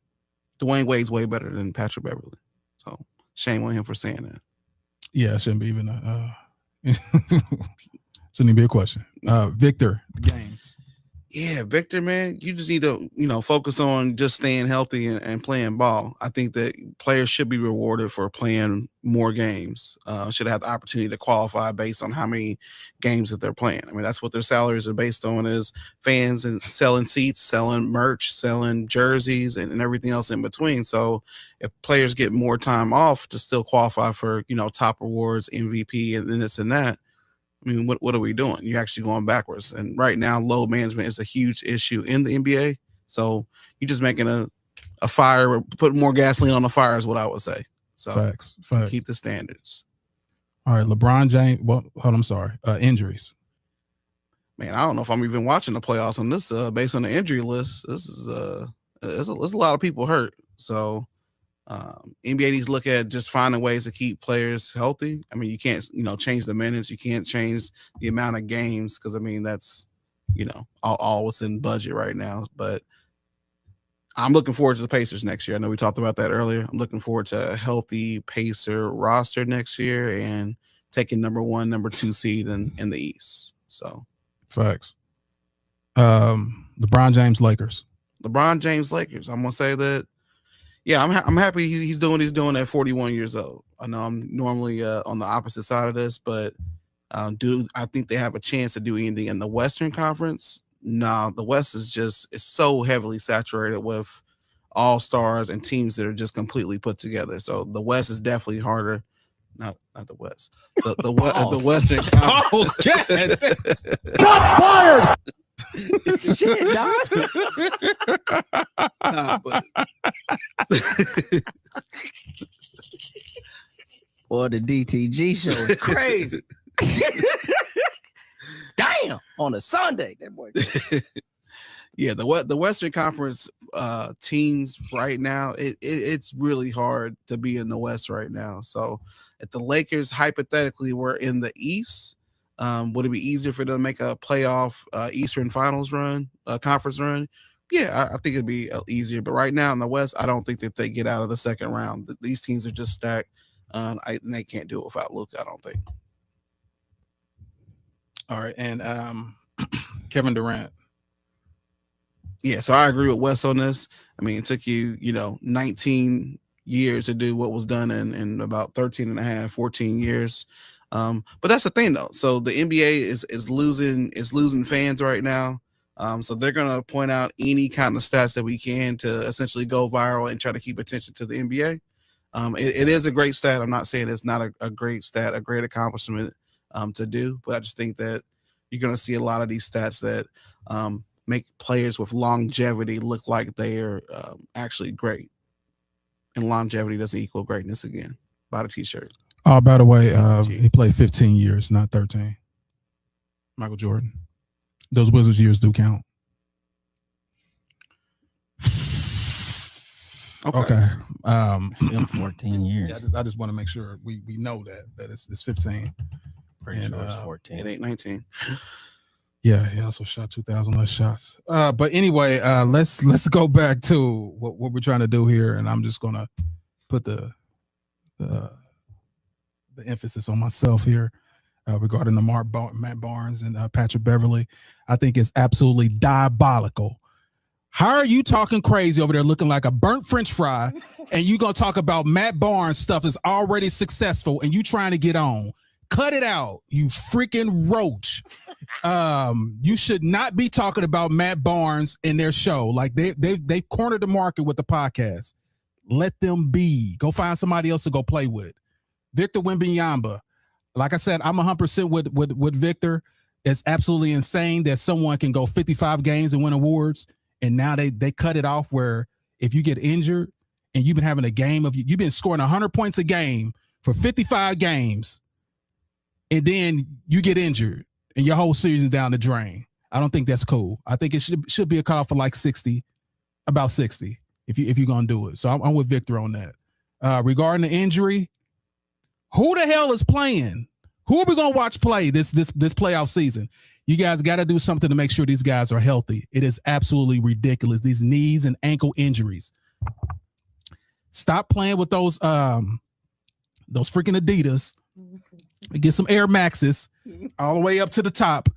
Dwayne Wade's way better than Patrick Beverly. So shame on him for saying that. Yeah, it shouldn't be even shouldn't even be a question. Victor, the games. Yeah, Victor, man, you just need to, focus on just staying healthy and playing ball. I think that players should be rewarded for playing more games. Should have the opportunity to qualify based on how many games that they're playing. I mean, that's what their salaries are based on, is fans and selling seats, selling merch, selling jerseys, and everything else in between. So if players get more time off to still qualify for, top rewards, MVP, and this and that, I mean, what are we doing? You're actually going backwards. And right now, load management is a huge issue in the NBA. So you're just making a fire, putting more gasoline on the fire is what I would say. So Facts. Keep the standards. All right, LeBron James. Well, I'm sorry. Injuries. Man, I don't know if I'm even watching the playoffs on this. Based on the injury list, this is there's a lot of people hurt. So NBA needs to look at just finding ways to keep players healthy. I mean, you can't, change the minutes. You can't change the amount of games because, I mean, that's, all what's in budget right now. But I'm looking forward to the Pacers next year. I know we talked about that earlier. I'm looking forward to a healthy Pacer roster next year and taking number 1, number 2 seed in the East. So, facts. LeBron James Lakers. I'm gonna say that. Yeah, I'm happy he's doing what he's doing at 41 years old. I know I'm normally on the opposite side of this, but I think they have a chance to do anything in the Western Conference? No, the West is so heavily saturated with all-stars and teams that are just completely put together. So the West is definitely harder. Not the West. The Western Conference. Shots fired! Shit, dog. Nah, but Boy, the DTG show is crazy. Damn, on a Sunday, that boy. Yeah, the Western Conference teams right now, it's really hard to be in the West right now. So if the Lakers hypothetically were in the East, would it be easier for them to make a playoff Eastern Finals run, conference run? Yeah, I think it'd be easier. But right now in the West, I don't think that they get out of the second round. These teams are just stacked. And they can't do it without Luka, I don't think. All right, and Kevin Durant. Yeah, so I agree with Wes on this. I mean, it took you, 19 years to do what was done in about 13 and a half, 14 years. But that's the thing, though. So the NBA is losing fans right now. So they're going to point out any kind of stats that we can to essentially go viral and try to keep attention to the NBA. It is a great stat. I'm not saying it's not a great stat, a great accomplishment to do, but I just think that you're going to see a lot of these stats that make players with longevity look like they are actually great. And longevity doesn't equal greatness again. Buy the t-shirt. Oh, by the way, he played 15 years, not 13. Michael Jordan. Those Wizards years do count. Okay. Still 14 years. Yeah, I just want to make sure we know that it's 15. Pretty and, sure it's 14. It ain't 19. Yeah, he also shot 2,000 less shots. But anyway, let's go back to what we're trying to do here, and I'm just gonna put the emphasis on myself here regarding the Matt Barnes and Patrick Beverley. I think it's absolutely diabolical. How are you talking crazy over there looking like a burnt French fry, and you gonna talk about Matt Barnes stuff is already successful, and you trying to get on? Cut it out, you freaking roach. You should not be talking about Matt Barnes in their show. Like they've cornered the market with the podcast. Let them be. Go find somebody else to go play with. Victor Wembanyama. Like I said, I'm 100% with Victor. It's absolutely insane that someone can go 55 games and win awards. And now they cut it off where if you get injured and you've been having a game you've been scoring 100 points a game for 55 games, and then you get injured and your whole season is down the drain. I don't think that's cool. I think it should be a cutoff for like 60, about 60, if you're gonna do it. So I'm with Victor on that. Regarding the injury, who the hell is playing? Who are we gonna watch play this playoff season? You guys got to do something to make sure these guys are healthy. It is absolutely ridiculous. These knees and ankle injuries. Stop playing with those freaking Adidas. Get some Air Maxes all the way up to the top.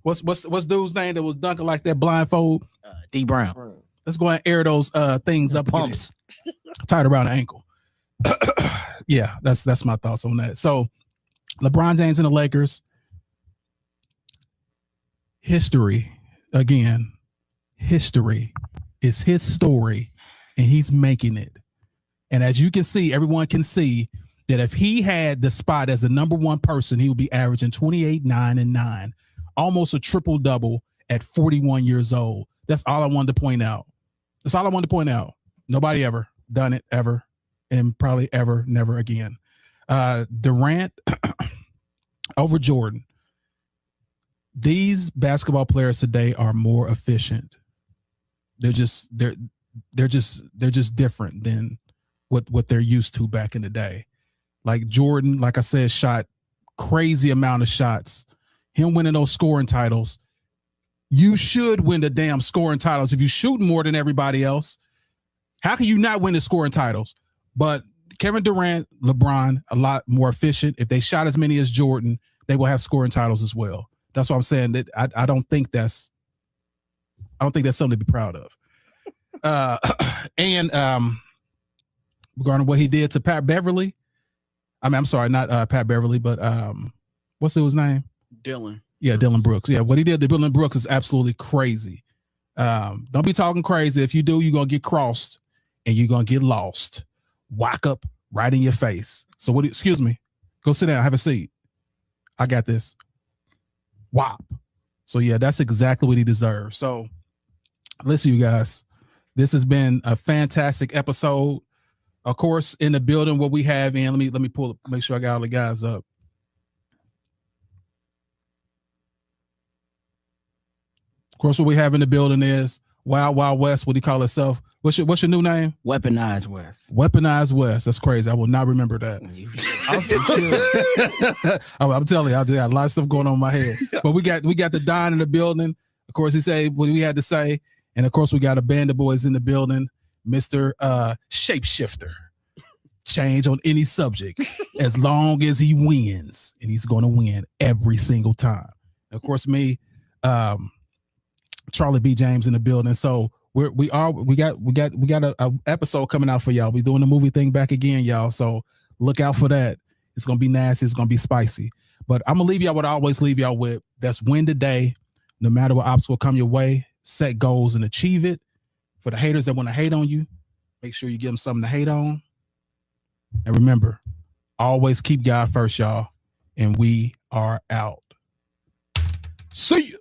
What's dude's name that was dunking like that blindfold? D Brown. Let's go and air those things up, Pumps tied around the ankle. Yeah, that's my thoughts on that. So LeBron James and the Lakers. History is his story, and he's making it. And as you can see, everyone can see that if he had the spot as the number one person, he would be averaging 28, 9, and 9, almost a triple double at 41 years old. That's all I wanted to point out. Nobody ever done it ever, and probably ever, never again. Durant over Jordan. These basketball players today are more efficient. They're just different than what they're used to back in the day. Like Jordan, like I said, shot crazy amount of shots. Him winning those scoring titles. You should win the damn scoring titles. If you shoot more than everybody else, how can you not win the scoring titles? But Kevin Durant, LeBron, a lot more efficient. If they shot as many as Jordan, they will have scoring titles as well. That's what I'm saying. That I don't think that's something to be proud of. And regarding what he did to Pat Beverly, I'm sorry, not Pat Beverly, but what's his name? Dylan. Yeah, Dylan Brooks. Yeah, what he did to Dylan Brooks is absolutely crazy. Don't be talking crazy. If you do, you're gonna get crossed and you're gonna get lost. Whack up right in your face. So excuse me, go sit down, have a seat. I got this. Whop. So yeah, that's exactly what he deserves. So listen, you guys, this has been a fantastic episode. Of course, in the building, what we have in, let me pull up, make sure I got all the guys up. Of course, what we have in the building is Wild Wild West. What do you call itself? What's your new name? Weaponized West. Weaponized West. That's crazy. I will not remember that. I'm telling you, I got a lot of stuff going on in my head. But we got the Don in the building. Of course, he said what we had to say, and of course, we got a band of boys in the building. Mr. Shapeshifter. Change on any subject as long as he wins, and he's going to win every single time. And of course, me, Charlie B. James in the building. So we got a episode coming out for y'all. We're doing the movie thing back again, y'all. So look out for that. It's gonna be nasty. It's gonna be spicy. But I'm gonna leave y'all what I always leave y'all with. That's win today. No matter what obstacle come your way, set goals and achieve it. For the haters that want to hate on you, make sure you give them something to hate on. And remember, always keep God first, y'all. And we are out. See ya.